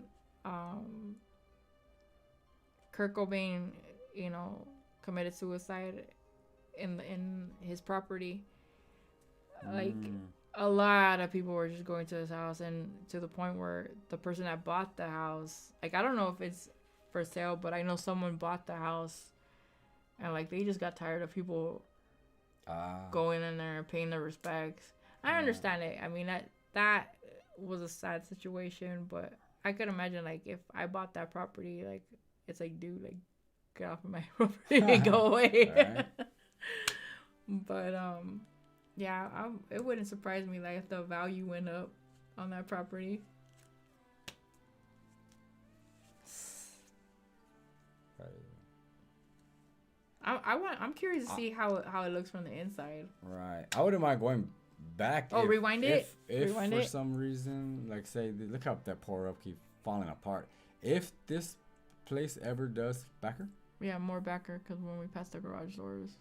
Kurt Cobain, committed suicide in his property. Like a lot of people were just going to his house, and to the point where the person that bought the house, like I don't know if it's for sale, but I know someone bought the house, and like they just got tired of people going in there and paying their respects. I understand it. I mean that was a sad situation, but I could imagine like if I bought that property, like it's like, dude, like get off of my property and go away. But yeah, it wouldn't surprise me like if the value went up on that property. I'm curious to see how it looks from the inside. Right. I wouldn't mind going back. Oh, rewind it. If rewind for it. some reason, like say, look how that poor upkeep falling apart. If this place ever does backer. Yeah, more backer because when we passed the garage doors.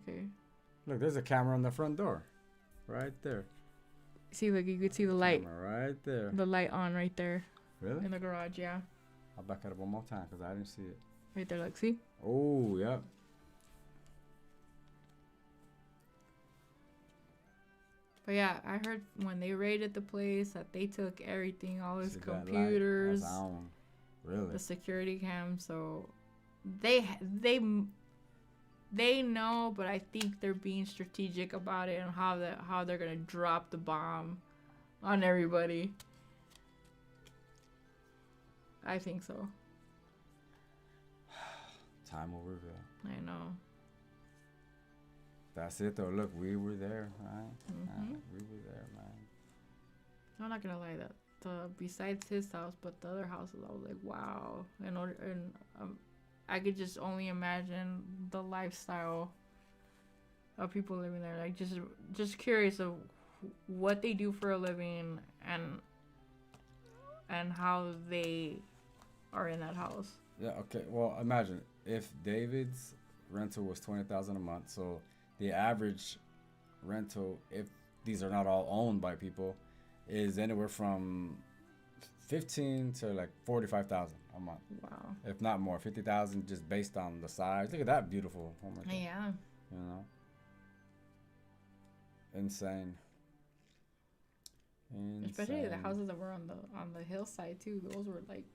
Okay. Look, there's a camera on the front door, right there. See, look, you could see the light. Camera right there. The light on right there. Really? In the garage, yeah. I'll back it up one more time because I didn't see it. Right there, look, see? Oh, yep. But yeah, I heard when they raided the place that they took everything, all his See that light? computers, That's on. Really? the security cam. So they know, but I think they're being strategic about it and how they're gonna drop the bomb on everybody. I think so. Time will reveal. I know. That's it though. Look, we were there, right? Mhm. We were there, man. I'm not gonna lie, that besides his house, but the other houses, I was like, wow. I could just only imagine the lifestyle of people living there. Like, just curious of what they do for a living and how they are in that house. Yeah. Okay. Well, imagine if David's rental was $20,000 a month. So the average rental, if these are not all owned by people, is anywhere from 15 to like 45,000 a month. Wow. If not more, 50,000 just based on the size. Look at that beautiful home right there. Yeah. You know. Insane. Especially the houses that were on the hillside too. Those were like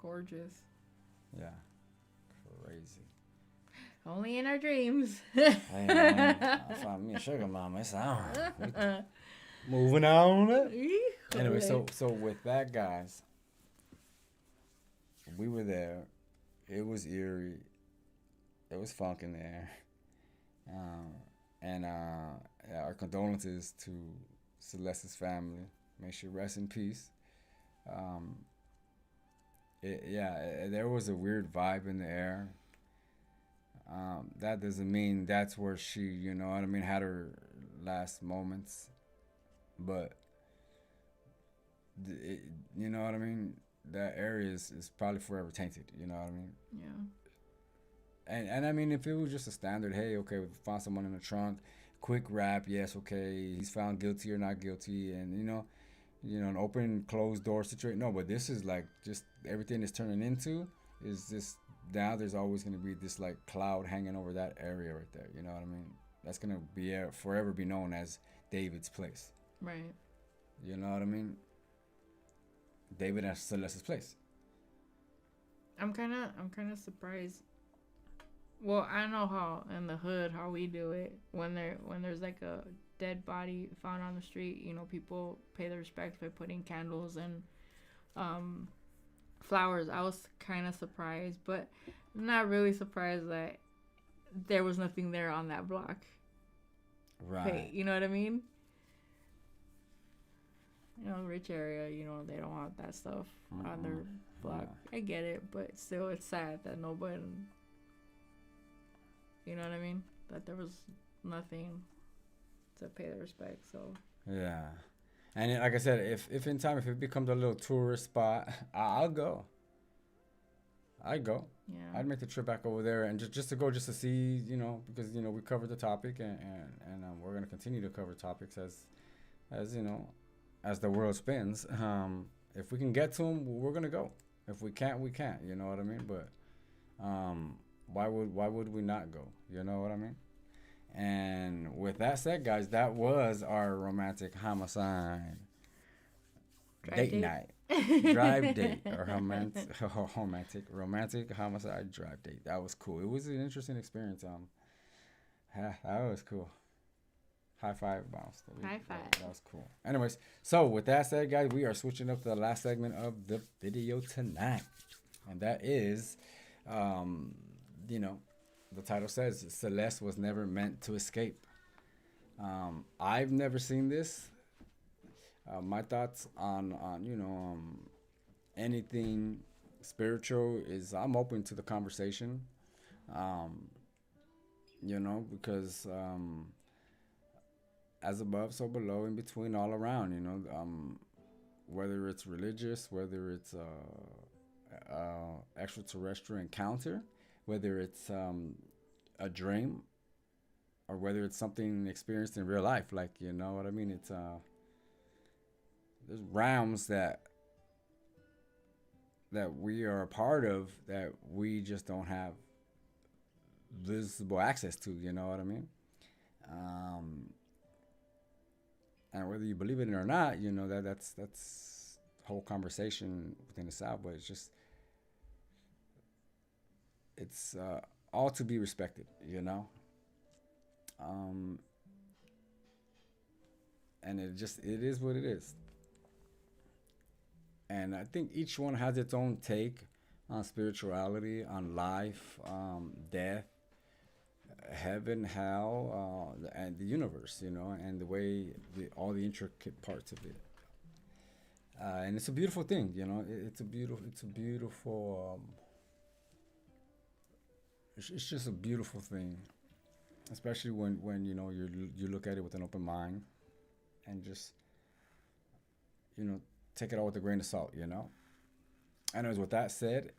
gorgeous. Yeah. Crazy. Only in our dreams. Hey, man, I found me a sugar mama. It's on. Moving on. Anyway, so with that, guys, we were there. It was eerie. It was funk in there. And our condolences to Celeste's family. May she rest in peace. There was a weird vibe in the air. That doesn't mean that's where she, you know what I mean, had her last moments. But, you know what I mean? That area is probably forever tainted, you know what I mean? Yeah. And I mean, if it was just a standard, hey, okay, we found someone in the trunk, quick rap, yes, okay, he's found guilty or not guilty, and, you know, an open, closed door situation. No, but this is like just everything it's turning into is just now there's always going to be this like cloud hanging over that area right there. You know what I mean? That's going to be forever be known as David's place. Right. You know what I mean? David and Celeste's place. I'm kind of surprised. Well, I know how in the hood how we do it when there's like a dead body found on the street. You know, people pay their respects by putting candles and flowers. I was kind of surprised, but not really surprised that there was nothing there on that block. Right. You know what I mean? You know, rich area, you know, they don't want that stuff on their block. Yeah. I get it, but still it's sad that nobody, you know what I mean? That there was nothing to pay their respect, so. Yeah. And like I said, if in time, if it becomes a little tourist spot, I'll go. I'd go. Yeah. I'd make the trip back over there and just to see, you know, because, you know, we covered the topic and we're going to continue to cover topics as, you know, as the world spins. If we can get to them, we're going to go. If we can't, we can't. You know what I mean? But why would we not go? You know what I mean? And with that said, guys, that was our romantic homicide date night. Drive date or romantic homicide drive date. That was cool. It was an interesting experience. That was cool. High five, bounce. High five. That was cool. Anyways, so with that said, guys, we are switching up to the last segment of the video tonight, and that is, you know, the title says Celeste was never meant to escape. I've never seen this. My thoughts on you know, anything spiritual is I'm open to the conversation. You know, because as above, so below, in between, all around. You know, whether it's religious, whether it's extraterrestrial encounter, whether it's a dream or whether it's something experienced in real life. Like, you know what I mean? It's there's realms that we are a part of that we just don't have visible access to. You know what I mean? And whether you believe it or not, you know, that's whole conversation within itself. But it's all to be respected, you know. And it is what it is. And I think each one has its own take on spirituality, on life, death, heaven, hell, and the universe, you know, and the way all the intricate parts of it. And it's a beautiful thing, you know. It's just a beautiful thing, especially when you know you look at it with an open mind, and just, you know, take it all with a grain of salt, you know. Anyways, with that said,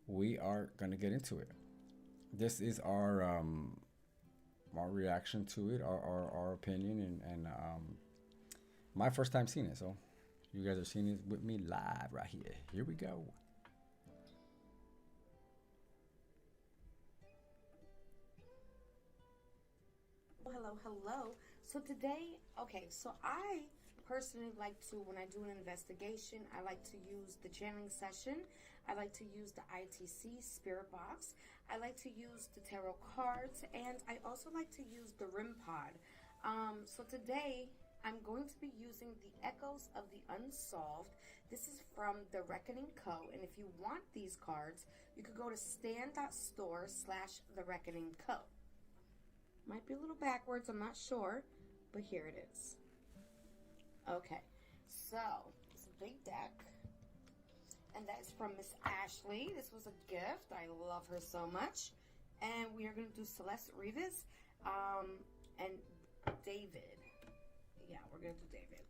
we are gonna get into it. This is our reaction to it, our opinion, and my first time seeing it. So you guys are seeing it with me live right here. Here we go. Hello. So today, okay, so I personally like to, when I do an investigation, I like to use the channeling session. I like to use the ITC spirit box. I like to use the tarot cards, and I also like to use the RIM pod. So today I'm going to be using the Echoes of the Unsolved. This is from The Reckoning Co. And if you want these cards, you could go to stan.store/The Reckoning Co. Might be a little backwards, I'm not sure, but here it is. Okay, so it's a big deck, and that is from Miss Ashley. This was a gift. I love her so much. And we are going to do Celeste Rivas and David. Yeah, we're going to do David.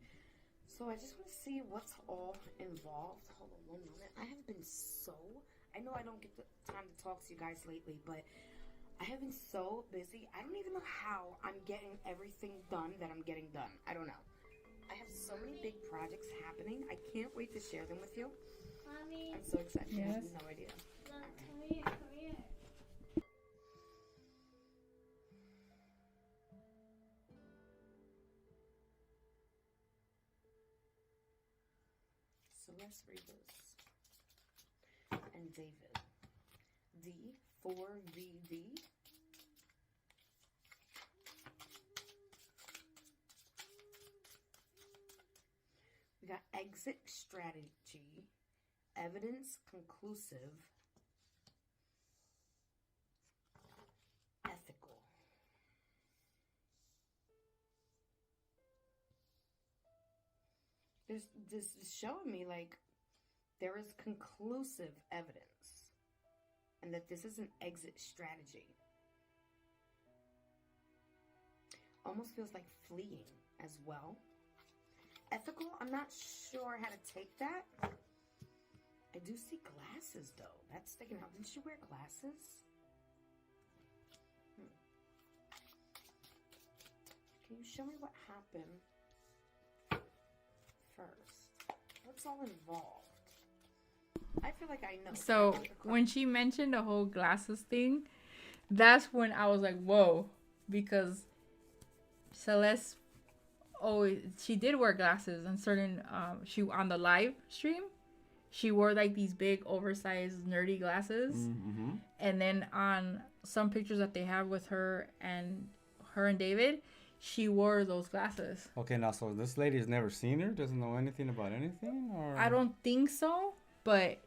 So I just want to see what's all involved. Hold on one moment. I have been I know I don't get the time to talk to you guys lately, but I have been so busy. I don't even know how I'm getting everything done that I'm getting done. I don't know. I have so many big projects happening. I can't wait to share them with you. Mommy. I'm so excited. Yes. I have no idea. Look, come here. Celeste Rivas and David. D4VD. We got exit strategy, evidence conclusive, ethical. This is showing me like there is conclusive evidence and that this is an exit strategy. Almost feels like fleeing as well. Ethical, I'm not sure how to take that. I do see glasses though. That's sticking out. Didn't she wear glasses? Can you show me what happened first? What's all involved? I feel like I know. So when she mentioned the whole glasses thing, that's when I was like, whoa, because Celeste, she did wear glasses on certain, she on the live stream, she wore like these big oversized nerdy glasses. Mm-hmm. And then on some pictures that they have with her and David, she wore those glasses. Okay, now so this lady has never seen her, doesn't know anything about anything, or I don't think so. But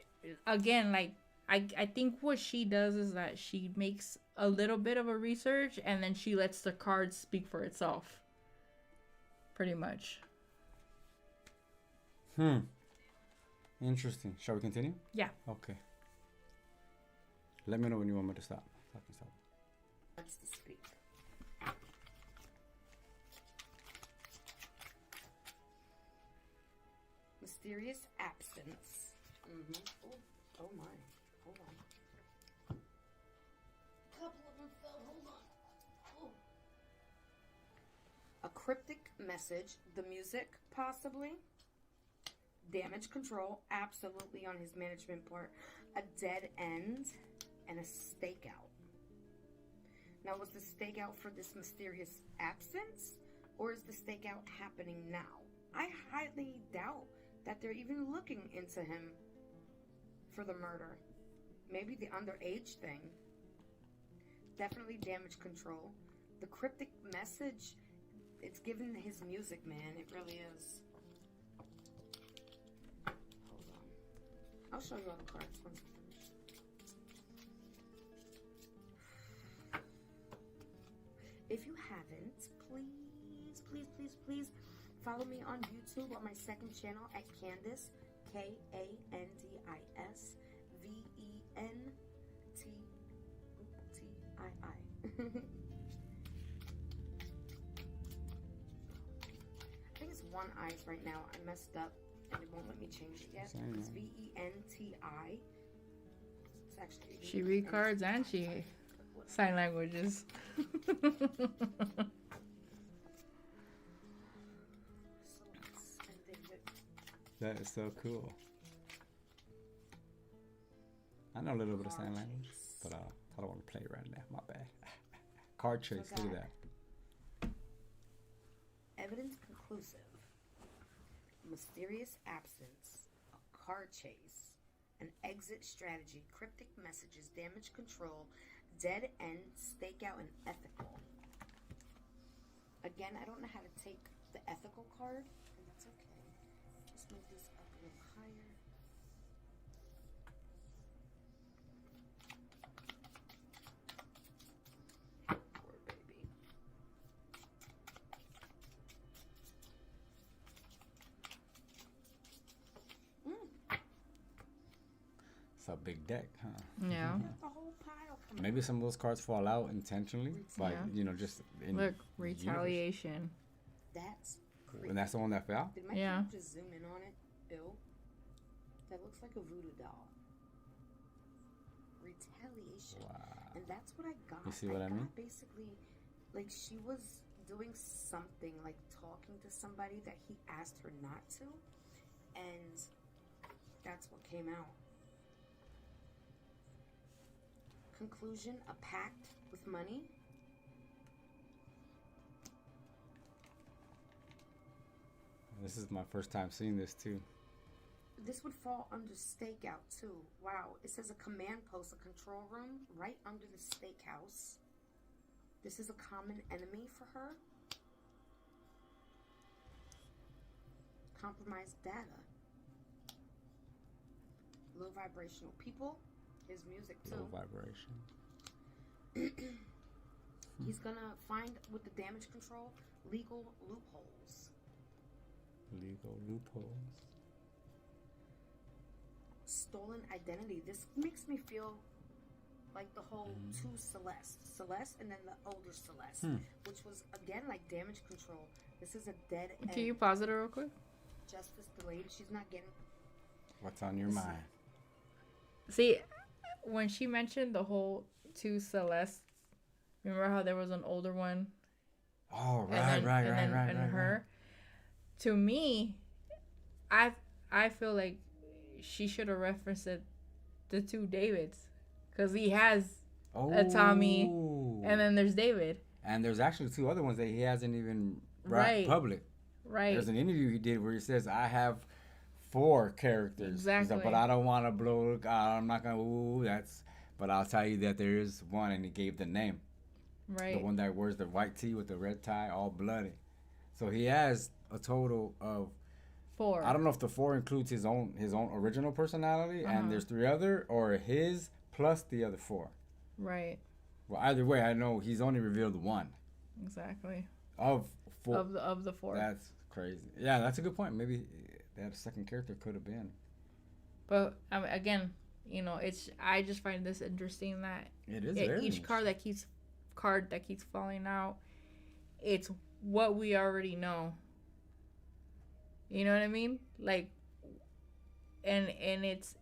again, like I think what she does is that she makes a little bit of a research and then she lets the cards speak for itself. Pretty much. Interesting. Shall we continue? Yeah. Okay. Let me know when you want me to stop. Let's speak. Mysterious absence. Oh my. Hold on. Couple of them fell. Hold on. cryptic message, the music, possibly. Damage control, absolutely on his management part. A dead end and a stakeout. Now, was the stakeout for this mysterious absence, or is the stakeout happening now? I highly doubt that they're even looking into him for the murder. Maybe the underage thing. Definitely damage control. The cryptic message, it's given his music, man. It really is. Hold on. I'll show you all the cards once we finish. If you haven't, please follow me on YouTube on my second channel at Candice, Kandis, VENTTII. I think it's one eyes right now. I messed up and it won't let me change it yet. It's VENTI. It's actually She read cards and she sign languages. That is so cool. I know a little bit of sign language, but I don't want to play right now. My bad. Card chase, look at that. Evidence conclusive. Mysterious absence. A card chase. An exit strategy. Cryptic messages. Damage control. Dead end. Stakeout and ethical. Again, I don't know how to take the ethical card, and that's okay. Just move this up a little higher. Poor baby. It's a big deck, huh? Yeah. The whole pile coming. Maybe some of those cards fall out intentionally, like just in Look, the universe. retaliation. That's creepy. And that's the one that fell. Did my Yeah. camera just zoom in on it? Ew. That looks like a voodoo doll. Retaliation. Wow. And that's what I got. You see what I mean? Basically, like she was doing something, like talking to somebody that he asked her not to. And that's what came out. Conclusion, a pact with money. This is my first time seeing this too. This would fall under stakeout too. Wow. It says a command post, a control room right under the steakhouse. This is a common enemy for her. Compromised data. Low vibrational people. His music too. Low vibration. He's gonna find, with the damage control, legal loopholes. Legal loopholes. Stolen identity. This makes me feel like the whole two Celeste and then the older Celeste, which was again like damage control. This is a dead end. Can you pause it real quick? Justice delayed. She's not getting. What's on your mind? See, when she mentioned the whole two Celeste, remember how there was an older one? Oh, right, and right. her. To me, I feel like she should have referenced the two Davids, because he has a Tommy, and then there's David. And there's actually two other ones that he hasn't even brought public. Right. There's an interview he did where he says, I have 4 characters. Exactly. He's like, but I don't want to blow, I'm not going to, but I'll tell you that there is one, and he gave the name. Right. The one that wears the white tee with the red tie, all bloody. So he has a total of 4. I don't know if the 4 includes his own original personality, and there's 3 other, or his plus the other 4. Right. Well, either way, I know he's only revealed 1. Exactly. Of 4. Of the 4. That's crazy. Yeah, that's a good point. Maybe that second character could have been. But again, I just find this interesting that it is each card that keeps falling out, it's what we already know. You know what I mean? Like, and it's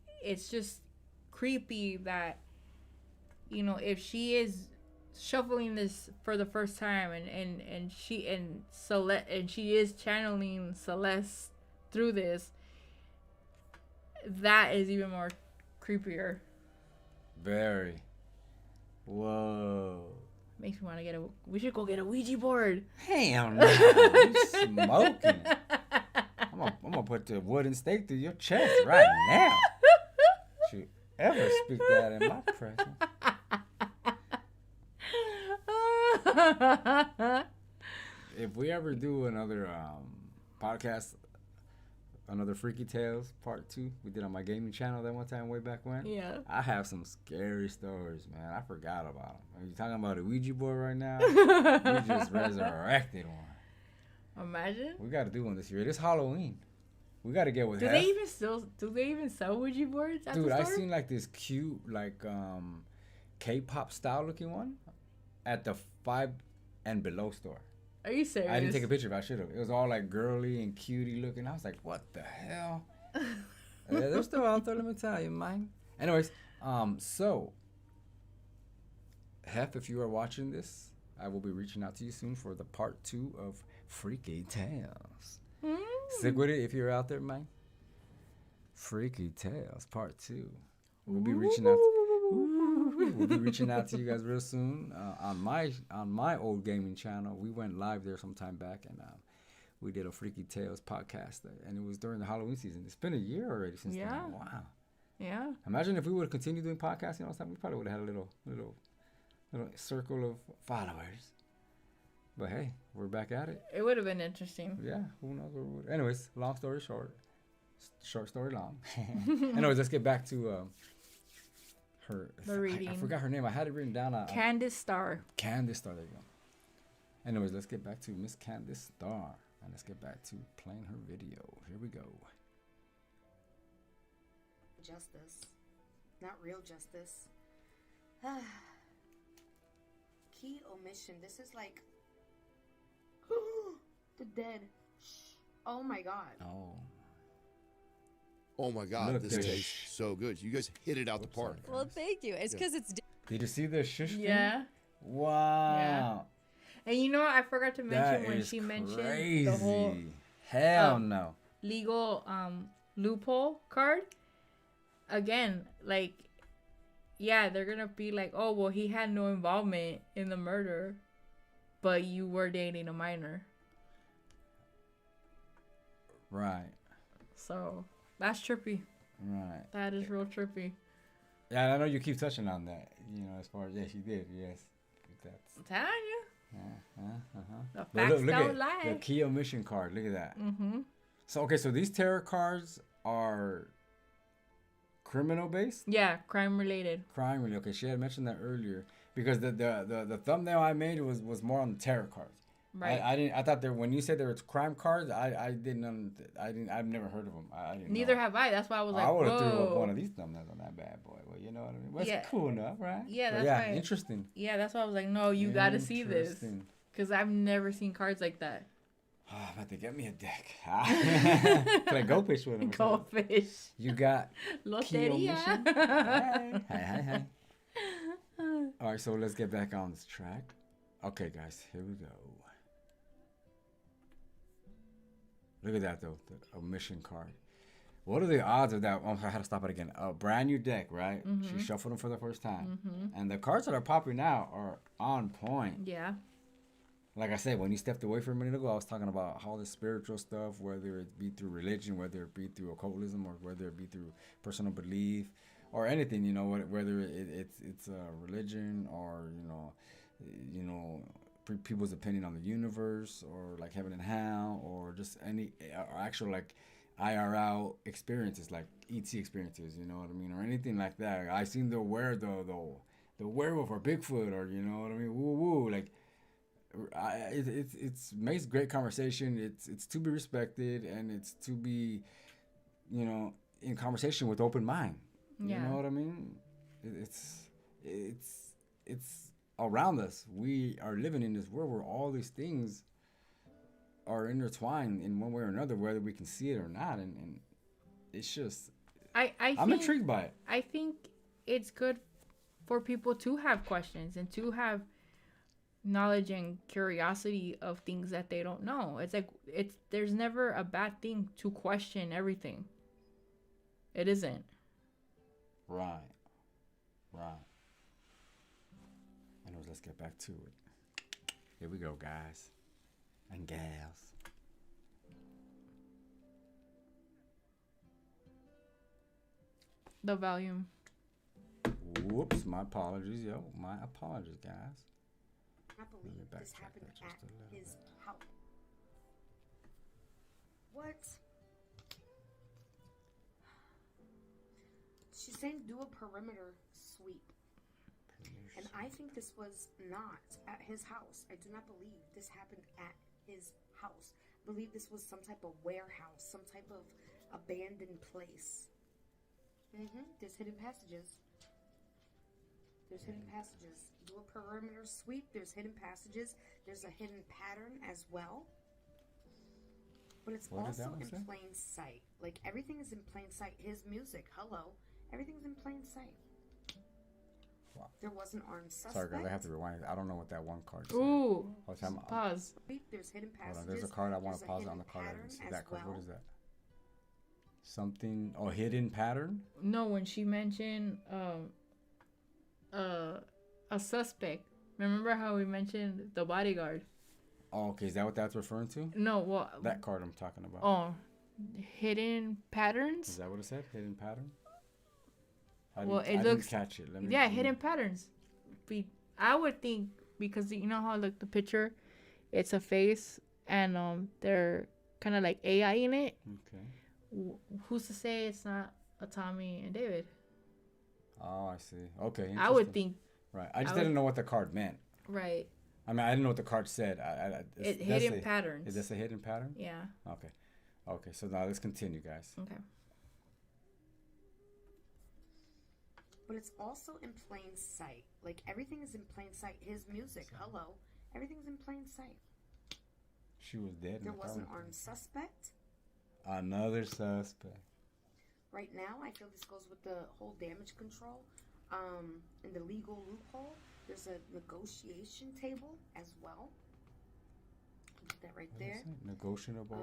just creepy that, if she is shuffling this for the first time, and she is channeling Celeste through this, that is even more creepier. Very. Whoa. Makes me want to we should go get a Ouija board. Hell no. You smoking. I'm gonna put the wooden stake through your chest right now. Should you ever speak that in my presence? If we ever do another podcast, another Freaky Tales Part 2 we did on my gaming channel that one time way back when. Yeah. I have some scary stories, man. I forgot about them. Are you talking about a Ouija board right now? We just resurrected one. Imagine. We got to do one this year. It is Halloween. We got to get with Do they even sell Ouija boards at the store? Dude, I seen like this cute like K-pop style looking one at the 5 and Below store. Are you serious? I didn't take a picture, but I should have. It was all like girly and cutie looking. I was like, what the hell? Yeah, they're still out there, let me tell you, man. Anyways, so, Hef, if you are watching this, I will be reaching out to you soon for the part 2 of Freaky Tales. Stick with it if you're out there, man. Freaky Tales part 2. We'll be reaching out. We'll be reaching out to you guys real soon on my old gaming channel. We went live there some time back, and we did a Freaky Tales podcast, and it was during the Halloween season. It's been a year already since then. Wow. Yeah. Imagine if we would have continued doing podcasts, we probably would have had a little circle of followers. But hey, we're back at it. It would have been interesting. Yeah, who knows where we would. Anyways, long story short, short story long. Anyways, let's get back to the reading. I forgot her name. I had it written down. Candace Starr. Candace Starr. There you go. Anyways, let's get back to Miss Candace Starr, and let's get back to playing her video. Here we go. Justice, not real justice. Key omission. This is like the dead. Oh my god. Oh my god, Look, this tastes so good. You guys hit it out the park. Well, thank you. It's because it's... Did you see the shush thing? Yeah. Wow. Yeah. And you know what? I forgot to mention when she mentioned the whole... Hell no. Legal loophole card. Again, like, yeah, they're going to be like, oh, well, he had no involvement in the murder, but you were dating a minor. Right. So... That's trippy. Right. That is real trippy. Yeah, I know you keep touching on that. As far as she did. Yes. I'm telling you. The But facts look don't at lie. the key omission card. Look at that. Mm-hmm. So so these tarot cards are criminal based. Yeah, crime related. Crime related. Okay, she had mentioned that earlier because the thumbnail I made was more on the tarot cards. Right. I thought when you said there was crime cards, I've never heard of them. I didn't. Neither have I. That's why I was like, I would have whoa. threw up one of these thumbnails on that bad boy. Well, you know what I mean. Well, it's cool enough, right? Yeah, that's why. why. Interesting. Yeah, that's why I was like, no, you got to see this because I've never seen cards like that. Oh, I'm about to get me a deck. Can I go fish with them? Go fish. You got Loteria. Hey. All right, so let's get back on this track. Okay, guys, here we go. Look at that, though, the omission card. What are the odds of that? Oh, I had to stop it again. A brand new deck, right? Mm-hmm. She shuffled them for the first time. Mm-hmm. And the cards that are popping out are on point. Yeah. Like I said, when you stepped away for a minute ago, I was talking about all the spiritual stuff, whether it be through religion, whether it be through occultism, or whether it be through personal belief, or anything, whether it's a religion or, people's opinion on the universe, or like heaven and hell, or just any actual like IRL experiences, like ET experiences, you know what I mean, or anything like that. I seen the werewolf or Bigfoot, or you know what I mean, woo, like it's makes great conversation. It's to be respected, and it's to be, in conversation with open mind. You know what I mean? It's around us. We are living in this world where all these things are intertwined in one way or another, whether we can see it or not, and it's just I'm intrigued by it. I think it's good for people to have questions and to have knowledge and curiosity of things that they don't know. It's like there's never a bad thing to question everything. It isn't. Right. Anyways, let's get back to it. Here we go, guys and gals. The volume. Whoops, my apologies, my apologies, guys. I believe this happened at his house. What? She's saying do a perimeter sweep. And I think this was not at his house. I do not believe this happened at his house. I believe this was some type of warehouse, some type of abandoned place. There's hidden passages. There's hidden passages. Do a perimeter sweep. There's hidden passages. There's a hidden pattern as well. But it's also in plain sight. Like, everything is in plain sight. His music, hello. Everything's in plain sight. Wow. There was an armed suspect. Sorry, guys, I have to rewind. I don't know what that one card said. Ooh. Pause. There's hidden passages. Hold on, there's a card I want to pause on the card. I didn't see that card. What is that? Something. Oh, hidden pattern? No, when she mentioned a suspect. Remember how we mentioned the bodyguard? Oh, okay. Is that what that's referring to? No, well, that card I'm talking about. Oh, hidden patterns. Is that what it said? Hidden pattern. I didn't catch it. Hidden patterns. I would think because you know how the picture, it's a face and they're kind of like AI in it. Okay. Who's to say it's not a Tommy and David? Oh, I see. Okay. I would think. Right. I just didn't know what the card meant. Right. I mean, I didn't know what the card said. Hidden patterns. Is this a hidden pattern? Yeah. Okay. So now let's continue, guys. Okay. But it's also in plain sight. Like, everything is in plain sight. His music, hello. Everything's in plain sight. She was dead. There was an armed suspect. Another suspect. Right now, I feel this goes with the whole damage control. In the legal loophole, there's a negotiation table as well. Put that right there. Negotiable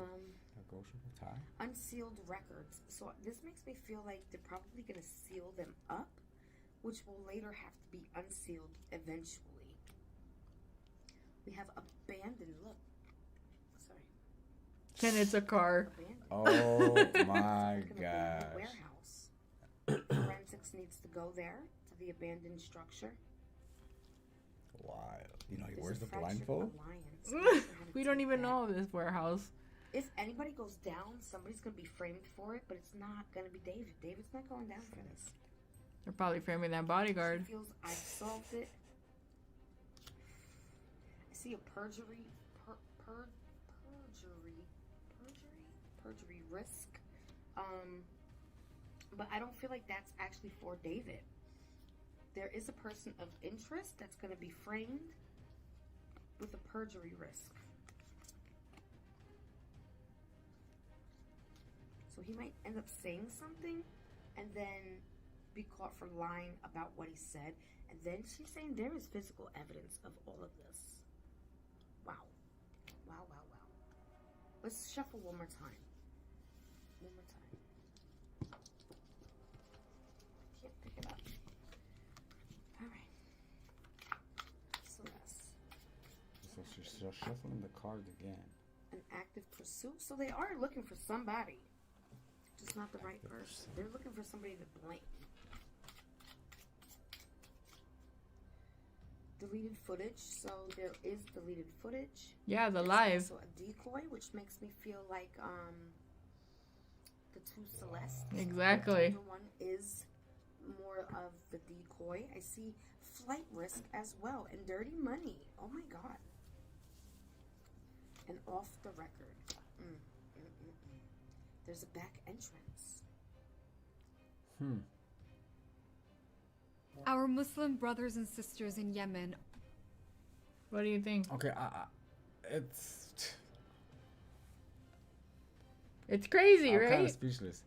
tie. Unsealed records. So this makes me feel like they're probably going to seal them up, which will later have to be unsealed eventually. We have abandoned. Look. Sorry. And it's a car. Abandoned. Oh my gosh. Warehouse. Forensics needs to go there to the abandoned structure. Wild. You know, he wears the blindfold. We don't even know this warehouse. If anybody goes down, somebody's going to be framed for it, but it's not going to be David. David's not going down for this. They're probably framing that bodyguard. She feels I've solved it. I see a perjury risk. But I don't feel like that's actually for David. There is a person of interest that's going to be framed with a perjury risk. So he might end up saying something and then be caught for lying about what he said. And then she's saying there is physical evidence of all of this. Wow. Wow. Let's shuffle one more time. Can't pick it up. Alright. Celeste. So she's shuffling the cards again. An active pursuit. So they are looking for somebody. Just not the right person. They're looking for somebody to blame. Deleted footage. So there is deleted footage. Yeah, the live. So a decoy, which makes me feel like the two Celeste. Exactly. The one is more of the decoy. I see flight risk as well and dirty money. Oh my god. And off the record. There's a back entrance. Our Muslim brothers and sisters in Yemen. What do you think? Okay, it's crazy, I'm right? kind of speechless.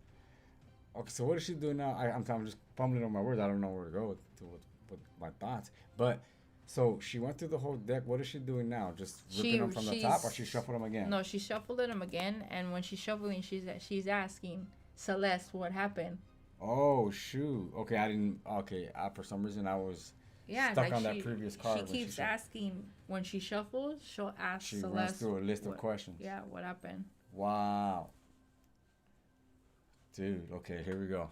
Okay, so what is she doing now? I'm just fumbling on my words. I don't know where to go with my thoughts. But So she went through the whole deck. What is she doing now? Just ripping them from the top, or she shuffled them again? No, she shuffled them again, and when she's shuffling, she's asking Celeste what happened. Oh shoot! Okay, I didn't. Okay, for some reason I was stuck on that previous card. She keeps asking when she shuffles. She'll ask she Celeste. Runs through a list of questions. Yeah, what happened? Wow, dude. Okay, here we go.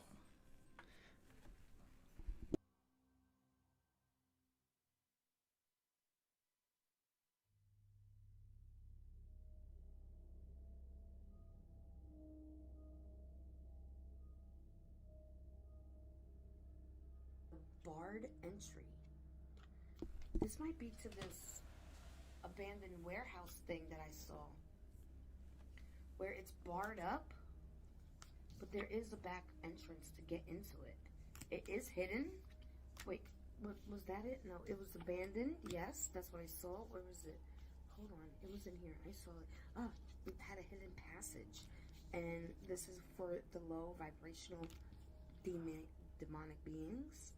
Barred entry. This might be to this abandoned warehouse thing that I saw, where it's barred up, but there is a back entrance to get into it. It is hidden. Wait, was that it? No, it was abandoned. Yes, that's what I saw. Where was it? Hold on, it was in here. I saw it. Ah, it had a hidden passage, and this is for the low vibrational demonic beings.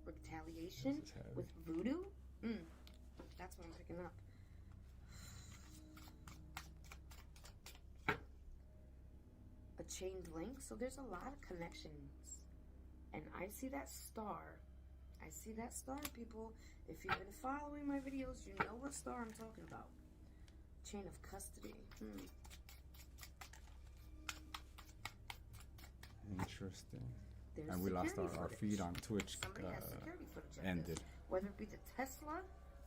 Retaliation with voodoo. That's what I'm picking up. A chained link. So there's a lot of connections, and I see that star. I see that star, people. If you've been following my videos, you know what star I'm talking about. Chain of custody. Interesting. There's and we lost our feed on Twitch. Ended. Whether it be the Tesla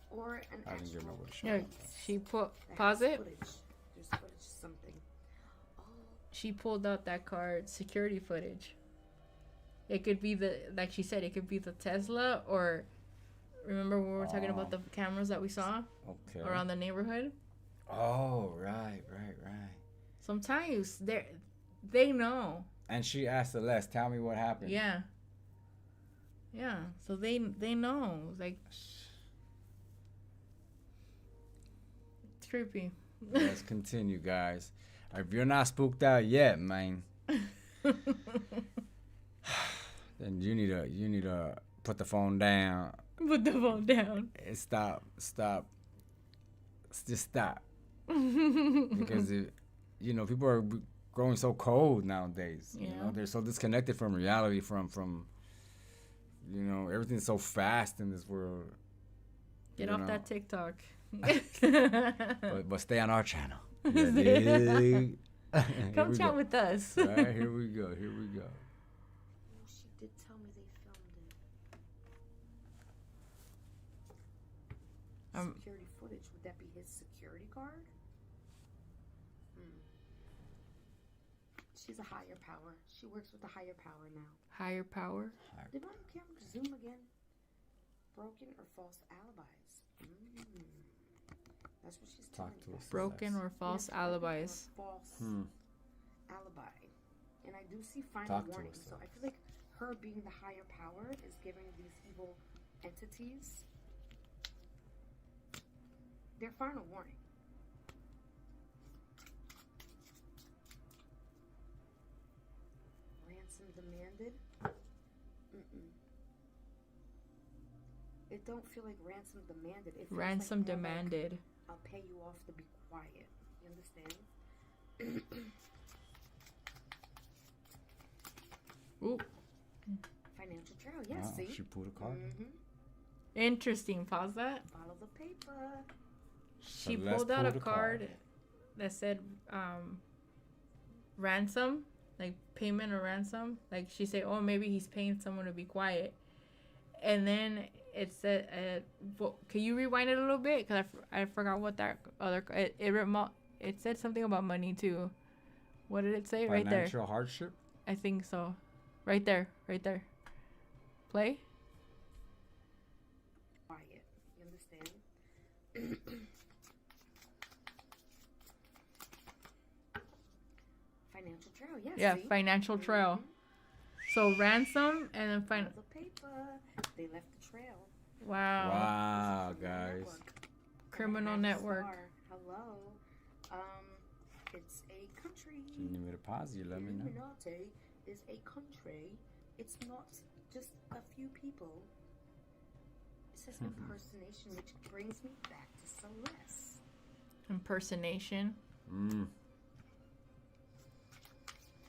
or an I didn't get actual. nobody Yeah, she pause it. There's footage, something. Oh. She pulled out that card, security footage. It could be like she said, it could be the Tesla, or remember when we were talking about the cameras that we saw around the neighborhood? Oh, right. Sometimes they know. And she asked Celeste, "Tell me what happened." Yeah. So they know. Like, it's creepy. Let's continue, guys. If you're not spooked out yet, man, then you need to put the phone down. Put the phone down. And stop. Just stop. Because people are growing so cold nowadays. Yeah. You know, they're so disconnected from reality, from everything's so fast in this world. Get off that TikTok. but stay on our channel. Come chat with us. Right, here we go. Oh, she did tell me they filmed it. Security footage. Would that be his security guard? She's a higher power. She works with a higher power now. Higher power? Did my camera zoom again? Broken or false alibis? That's what she's telling me. Broken or false alibis. False alibi. And I do see final warning. So I feel like her being the higher power is giving these evil entities their final warning. Demanded. It don't feel like ransom demanded. It feels ransom like demanded. Like, I'll pay you off to be quiet. You understand? Ooh. Financial trail. Yes. Wow, see. she pulled a card. Interesting. Pause that. Follow the paper. She pulled out a card that said ransom. Like payment or ransom. Like she said, oh, maybe he's paying someone to be quiet. And then it said, can you rewind it a little bit? Because I forgot what that other, it said something about money too. What did it say? Right there. Financial hardship? I think so. Right there. Play. Quiet. You understand? Financial trail, yes. Yeah, see? financial trail. So ransom and then The paper. They left the trail. Wow. Wow, guys. Criminal network. Hello. It's a country. You need me to pause you? Let me know. Illuminati is a country. It's not just a few people. It's says impersonation, which brings me back to Celeste. Impersonation. Mm.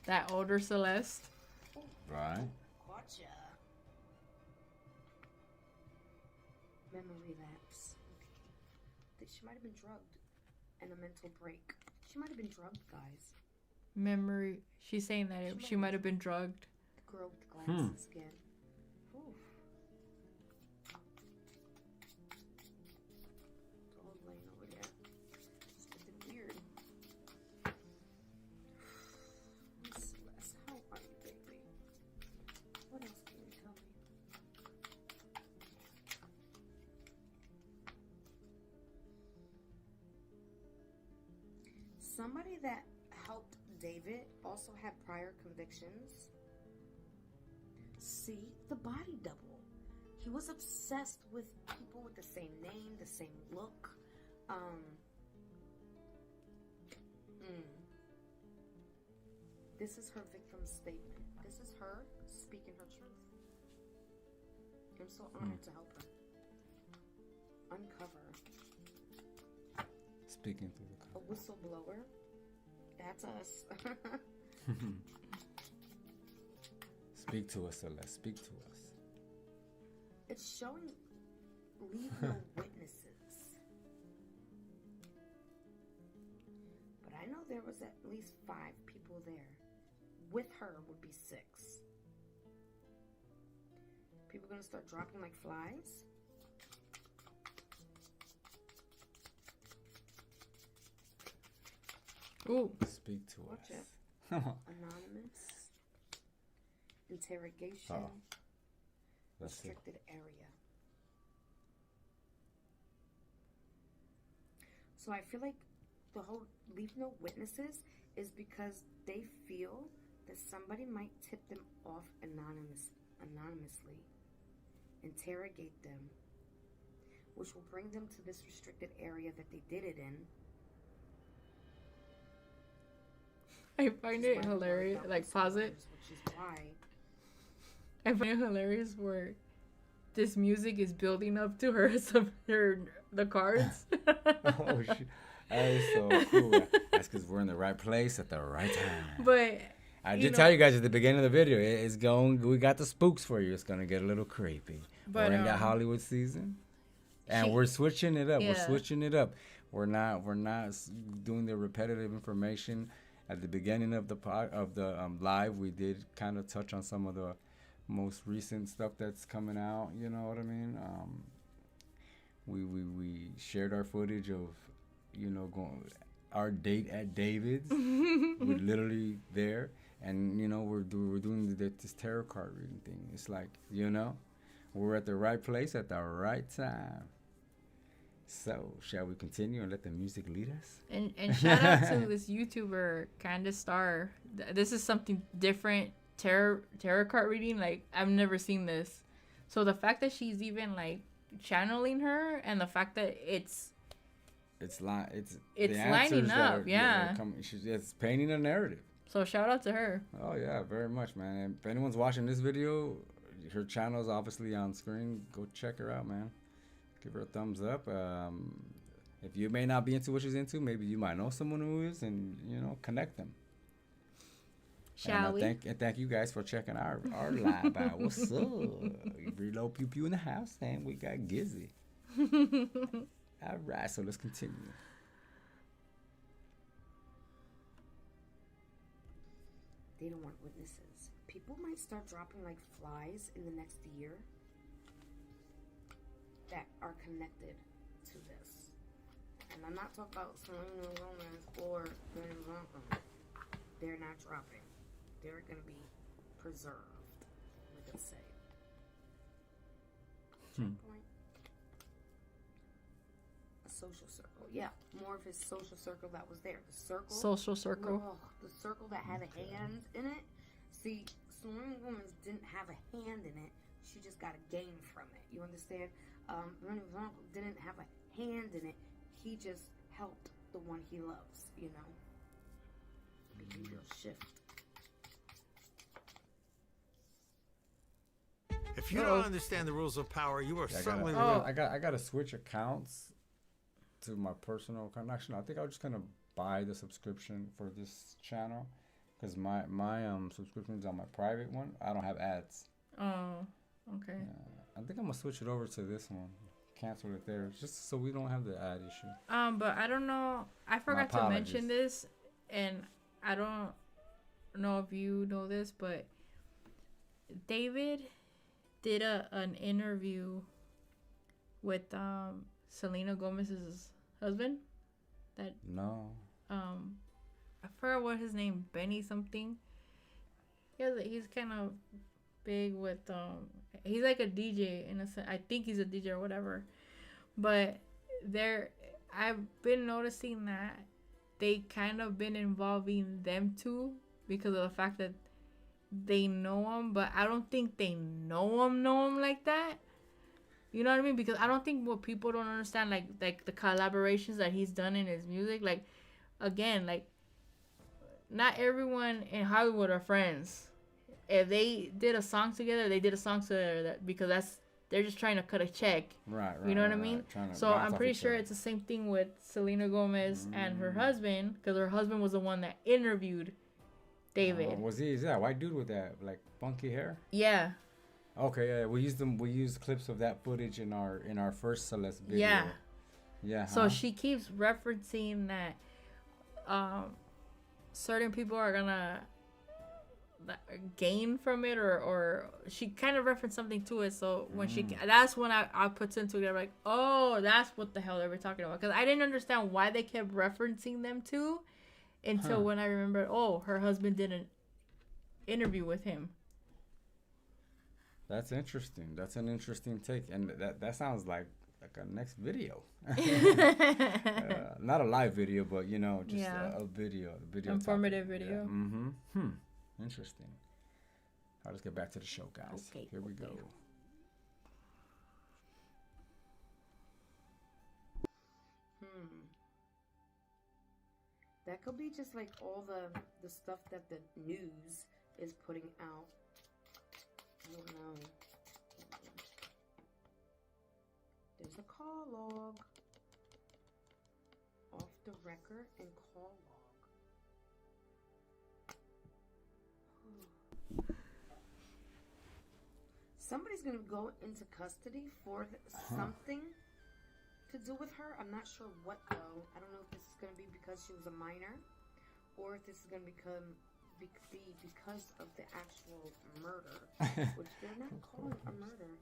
That older Celeste. Right. Gotcha. Memory lapse. She might have been drugged and a mental break. She might have been drugged, guys. Memory. She's saying that she might have been drugged. The girl with the glasses again. Oof. All laying over there. Just looking weird. Celeste, how are you, baby? What else can you tell me? Somebody that helped David also had prior convictions. See, the body double. He was obsessed with people with the same name, the same look. This is her victim's statement. This is her speaking her truth. I'm so honored to help her. Uncover. Speaking through the A whistleblower. That's us. Speak to us, Celeste. Speak to us. It's showing leave no witnesses. But I know there was at least 5 people there. With her would be 6. People gonna start dropping like flies? Ooh. Speak to Watch us. it. Anonymous. Interrogation. Oh, that's it. Restricted area. So I feel like the whole leave no witnesses is because they feel that somebody might tip them off anonymously, interrogate them, which will bring them to this restricted area that they did it in. I find it hilarious. Like, pause it. Which is why. I find it hilarious where this music is building up to the cards. Oh shit. That is so cool. That's because we're in the right place at the right time. But I did tell you guys at the beginning of the video, it's going. We got the spooks for you. It's gonna get a little creepy. But, we're in that Hollywood season, and we're switching it up. Yeah. We're switching it up. We're not doing the repetitive information. At the beginning of the live, we did kind of touch on some of the most recent stuff that's coming out. You know what I mean? We shared our footage of, going our date at David's. We're literally there, and we're doing this tarot card reading thing. It's like we're at the right place at the right time. So, shall we continue and let the music lead us? And shout out to this YouTuber, Candace Star. This is something different. Tarot card reading. Like, I've never seen this. So the fact that she's even like channeling her, and the fact that it's lining up, yeah. It's painting a narrative. So shout out to her. Oh yeah, very much, man. And if anyone's watching this video, her channel is obviously on screen. Go check her out, man. Give her a thumbs up. If you may not be into what she's into, maybe you might know someone who is, and connect them. Shall we? Thank you guys for checking our live out. What's up? Reload Pew Pew in the house, and we got Gizzy. All right, so let's continue. They don't want witnesses. People might start dropping like flies in the next year that are connected to this. And I'm not talking about Selena Gomez or Lynn Blanco. They're not dropping. They're going to be preserved, like I say. Checkpoint. A social circle. Yeah, more of his social circle that was there. The circle. Social circle. Oh, the circle that had a hand in it. See, Selena Gomez didn't have a hand in it. She just got a gain from it. You understand? Lynn Blanco didn't have a hand in it. He just helped the one he loves, Behavioral shift. If you don't understand the rules of power, you are certainly. I got to switch accounts to my personal account. Actually, I think I'm just gonna buy the subscription for this channel because my subscription is on my private one. I don't have ads. Oh, okay. I think I'm gonna switch it over to this one. Cancel it there, just so we don't have the ad issue. But I don't know. I forgot to mention this, and I don't know if you know this, but David did an interview with Selena Gomez's husband. No. I forgot what his name, Benny something. Yeah, he's kind of big with he's like a DJ in a sense. I think he's a DJ or whatever. But I've been noticing that they kind of been involving them too because of the fact that they know him, but I don't think they know him like that. You know what I mean? Because I don't think what people don't understand, like the collaborations that he's done in his music, like, again, like, not everyone in Hollywood are friends. If they did a song together, they did a song together because they're just trying to cut a check. Right. You know what I mean? So I'm pretty sure it's the same thing with Selena Gomez and her husband, because her husband was the one that interviewed David. Was he? Is that a white dude with that like funky hair? Yeah. Okay, yeah. We used clips of that footage in our first Celeste video. Yeah. Yeah. So she keeps referencing that certain people are gonna gain from it, or she kind of referenced something to it. So when that's when I put into it, like, oh, that's what the hell they were talking about, because I didn't understand why they kept referencing them to until when I remembered, oh, her husband did an interview with him. That's interesting. That's an interesting take, and that sounds like a next video. Not a live video, but just a video. Informative video. Yeah. Interesting. All right, let's get back to the show, guys. Okay, here we go. That could be just like all the stuff that the news is putting out. I don't know. There's a call log. Off the record and call log. Somebody's going to go into custody for something to do with her. I'm not sure what, though. I don't know if this is going to be because she was a minor, or if this is going to be because of the actual murder, which they're not calling a murder.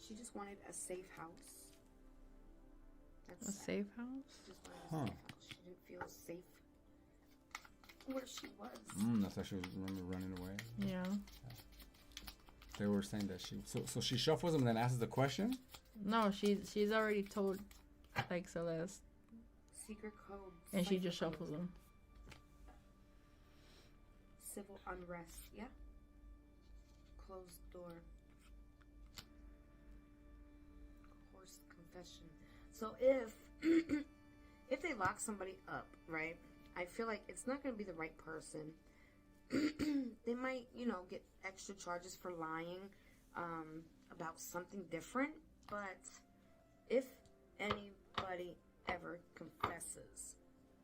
She just wanted a safe house. A safe house? She just wanted a safe house. She didn't feel safe where she was. That's why she was running away. Yeah. They were saying that so she shuffles them and then asks the question? No, she's already told, like, Celeste. Secret code. And she just shuffles them. Civil unrest. Yeah. Closed door. Coerced confession. So if they lock somebody up, right? I feel like it's not going to be the right person. They might, get extra charges for lying about something different. But if anybody ever confesses,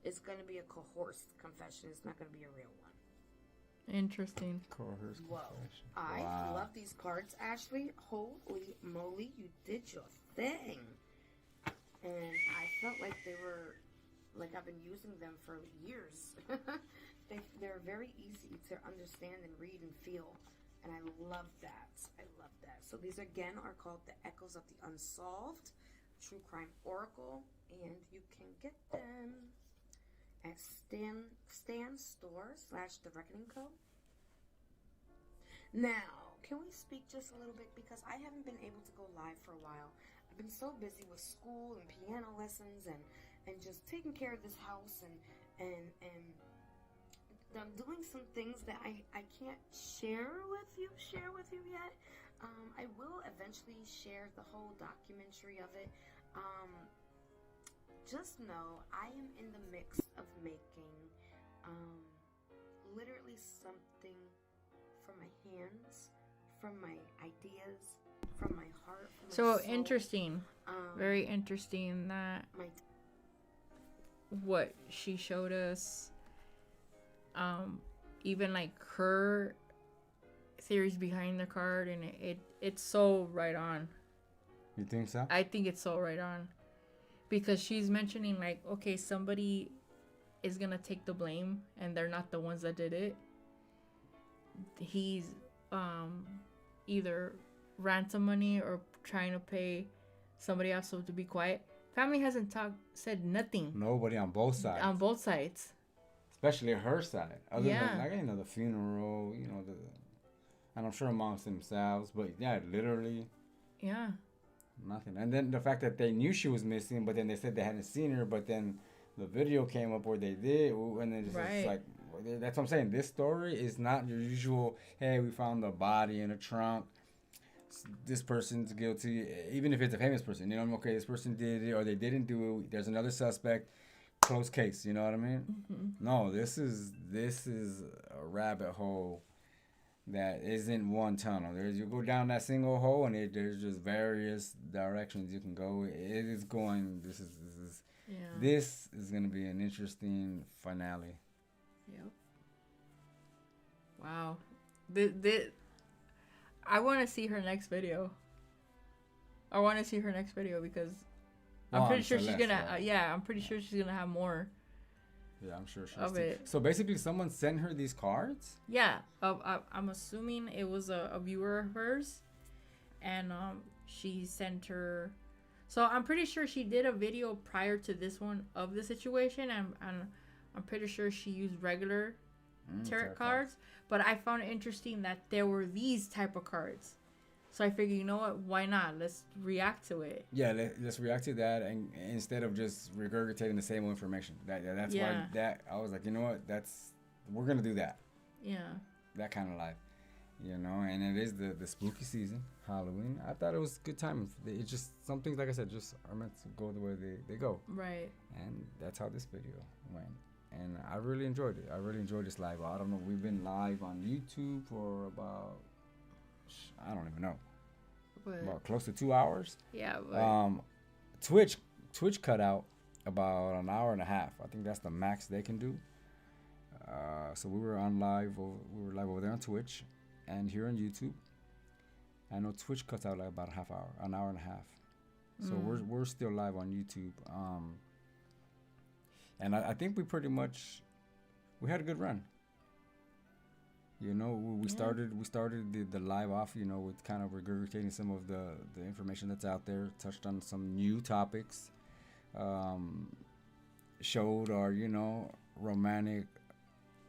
it's going to be a coerced confession. It's not going to be a real one. Interesting. Coerced confession. I love these cards, Ashley. Holy moly, you did your thing. And I felt like they were, like, I've been using them for years. They're very easy to understand and read and feel. And I love that. I love that. So these, again, are called the Echoes of the Unsolved, True Crime Oracle. And you can get them at Stan Store / The Reckoning Co. Now, can we speak just a little bit? Because I haven't been able to go live for a while. I've been so busy with school and piano lessons and just taking care of this house and I'm doing some things that I can't share with you yet. I will eventually share the whole documentary of it. Just know I am in the mix of making literally something for my hands from my ideas, from my heart. From my So soul. interesting. Very interesting that what she showed us, even like her theories behind the card, and it's so right on. You think so? I think it's so right on, because she's mentioning like, okay, somebody is gonna take the blame and they're not the ones that did it. He's either ransom money or trying to pay somebody else to be quiet. Family hasn't said nothing. Nobody on both sides. On both sides. Especially her side. Other Yeah. than, like, you know, the funeral, you know, and I'm sure amongst themselves, but yeah, literally. Yeah. Nothing. And then the fact that they knew she was missing, but then they said they hadn't seen her, but then the video came up where they did, and then it's Right. like, that's what I'm saying. This story is not your usual, hey, we found the body in a trunk. This person's guilty, even if it's a famous person. You know, okay, this person did it or they didn't do it. There's another suspect. Close case. You know what I mean? Mm-hmm. No, this is a rabbit hole that isn't one tunnel. You go down that single hole, and there's just various directions you can go. It is going. This is going to be an interesting finale. Yep. Wow. I want to see her next video. Because I'm pretty sure she's gonna. Right? I'm pretty sure she's gonna have more. Yeah, I'm sure she's. Of it. So basically, someone sent her these cards. Yeah, I'm assuming it was a viewer of hers, and she sent her. So I'm pretty sure she did a video prior to this one of the situation, and I'm pretty sure she used regular tarot cards. But I found it interesting that there were these type of cards. So I figured, you know what? Why not? Let's react to it. Yeah, let's react to that, and instead of just regurgitating the same information. That's why I was like, you know what? We're gonna do that. Yeah. That kind of life, you know. And it is the spooky season, Halloween. I thought it was good time. It's just some things, like I said, just are meant to go the way they go. Right. And that's how this video went. And I really enjoyed it. I really enjoyed this live. I don't know. We've been live on YouTube for about, I don't even know. About close to 2 hours. Yeah. But Twitch cut out about an hour and a half. I think that's the max they can do. So we were live over there on Twitch, and here on YouTube. I know Twitch cuts out like about an hour and a half. So we're still live on YouTube. And I think we had a good run. You know, we started the live off, you know, with kind of regurgitating some of the information that's out there, touched on some new topics, showed our, you know, romantic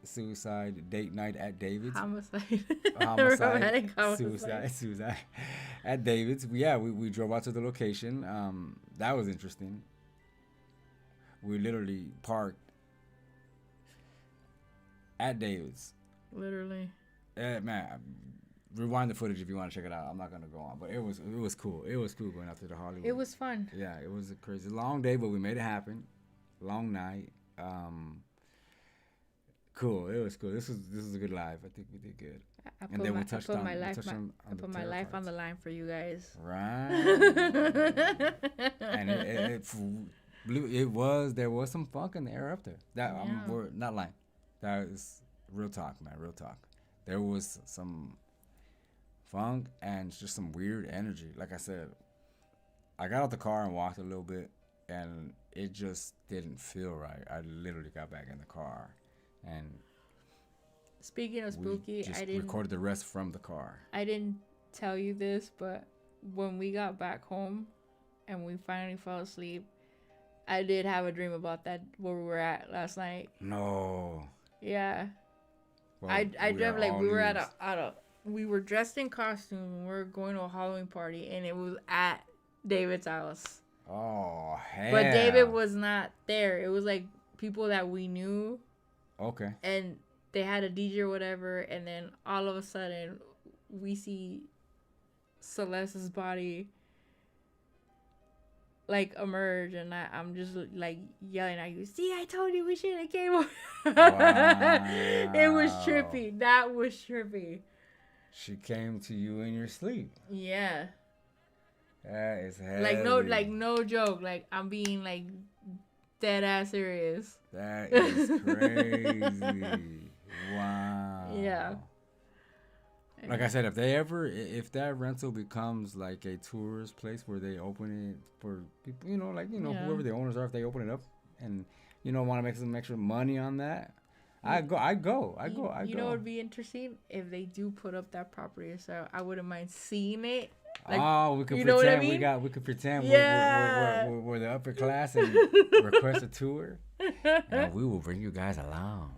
suicide date night at David's. Homicide. Romantic suicide at David's. We drove out to the location. That was interesting. We literally parked at David's. Literally. Man, rewind the footage if you want to check it out. I'm not gonna go on, but it was cool. It was cool going out to the Hollywood. It was fun. Yeah, it was a crazy long day, but we made it happen. Long night. Cool. It was cool. This was a good live. I think we did good. I put my life on the line for you guys. Right. And there was some funk in the air up there. We're not lying. That is real talk, man. Real talk. There was some funk and just some weird energy. Like I said, I got out the car and walked a little bit, and it just didn't feel right. I literally got back in the car, and speaking of spooky, I recorded the rest from the car. I didn't tell you this, but when we got back home and we finally fell asleep, I did have a dream about that where we were at last night. No. Yeah. Well, I dreamt like we were we were dressed in costume and we were going to a Halloween party, and it was at David's house. Oh, hell. But David was not there. It was like people that we knew. Okay. And they had a DJ or whatever, and then all of a sudden we see Celeste's body like emerge, and I'm just like yelling at you, see, I told you we should have came over. Wow. It was trippy. That was trippy. She came to you in your sleep. Yeah. That is heavy. Like no joke. Like I'm being like dead ass serious. That is crazy. Wow. Yeah. Like I said, if that rental becomes like a tourist place where they open it for people, Yeah. whoever the owners are, if they open it up and want to make some extra money on that, I go. You know what would be interesting if they do put up that property, so I wouldn't mind seeing it. Like, we could you pretend know what I mean? we could pretend Yeah. we're the upper class and request a tour, and we will bring you guys along.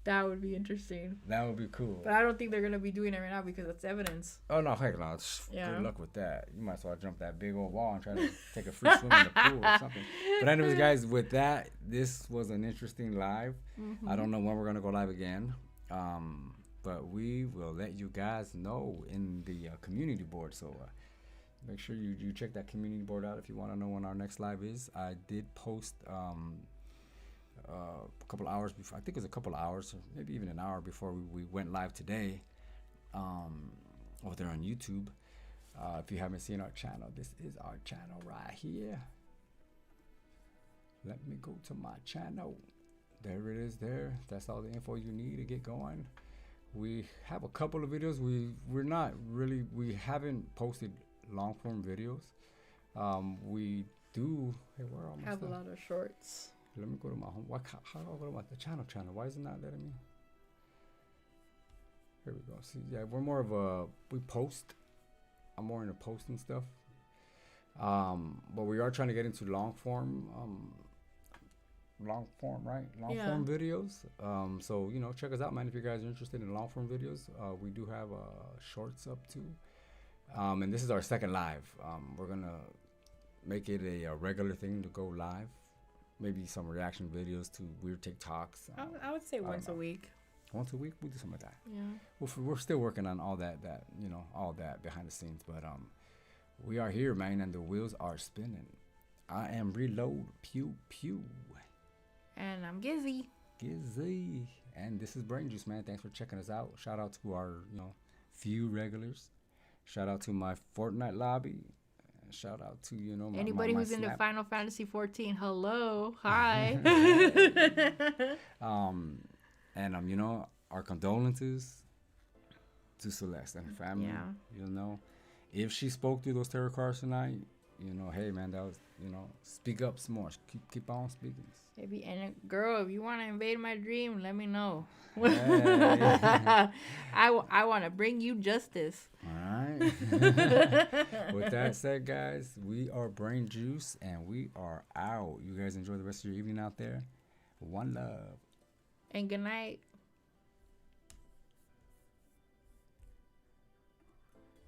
That would be interesting. That would be cool. But I don't think they're gonna be doing it right now because it's evidence. Oh no, heck no! Yeah. Good luck with that. You might as well jump that big old wall and try to take a free swim in the pool or something. But anyways, guys, with that, this was an interesting live. Mm-hmm. I don't know when we're gonna go live again, but we will let you guys know in the community board. So make sure you check that community board out if you want to know when our next live is. I did post a couple hours before. I think it was a couple hours, or maybe even an hour before we went live today. Over there on YouTube. If you haven't seen our channel, this is our channel right here. Let me go to my channel. There it is there. That's all the info you need to get going. We have a couple of videos. We haven't posted long form videos. We do. Hey, where are my Have stuff? a lot of shorts. Let me go to my home. How do I go to the channel? Why is it not letting me? Here we go. See, yeah, we're more of we post. I'm more into posting stuff. But we are trying to get into long form, right? Long form videos. So, check us out, man. If you guys are interested in long form videos, we do have shorts up too. And this is our second live. We're going to make it a regular thing to go live. Maybe some reaction videos to weird TikToks. I would say once a week. Once a week, we do something like that. Yeah. We're still working on all that all that behind the scenes, but we are here, man, and the wheels are spinning. I am Reload, pew pew, and I'm Gizzy, and this is Brain Juice, man. Thanks for checking us out. Shout out to our few regulars. Shout out to my Fortnite lobby. Shout out to anybody who's into Final Fantasy 14. Hello, hi. And our condolences to Celeste and her family. Yeah. If she spoke through those tarot cards tonight, hey man, that was speak up some more. Keep on speaking. Maybe, and girl, if you want to invade my dream, let me know. Hey. I want to bring you justice. All right. With that said, guys, we are Brain Juice and we are out. You guys enjoy the rest of your evening out there. One love. And good night.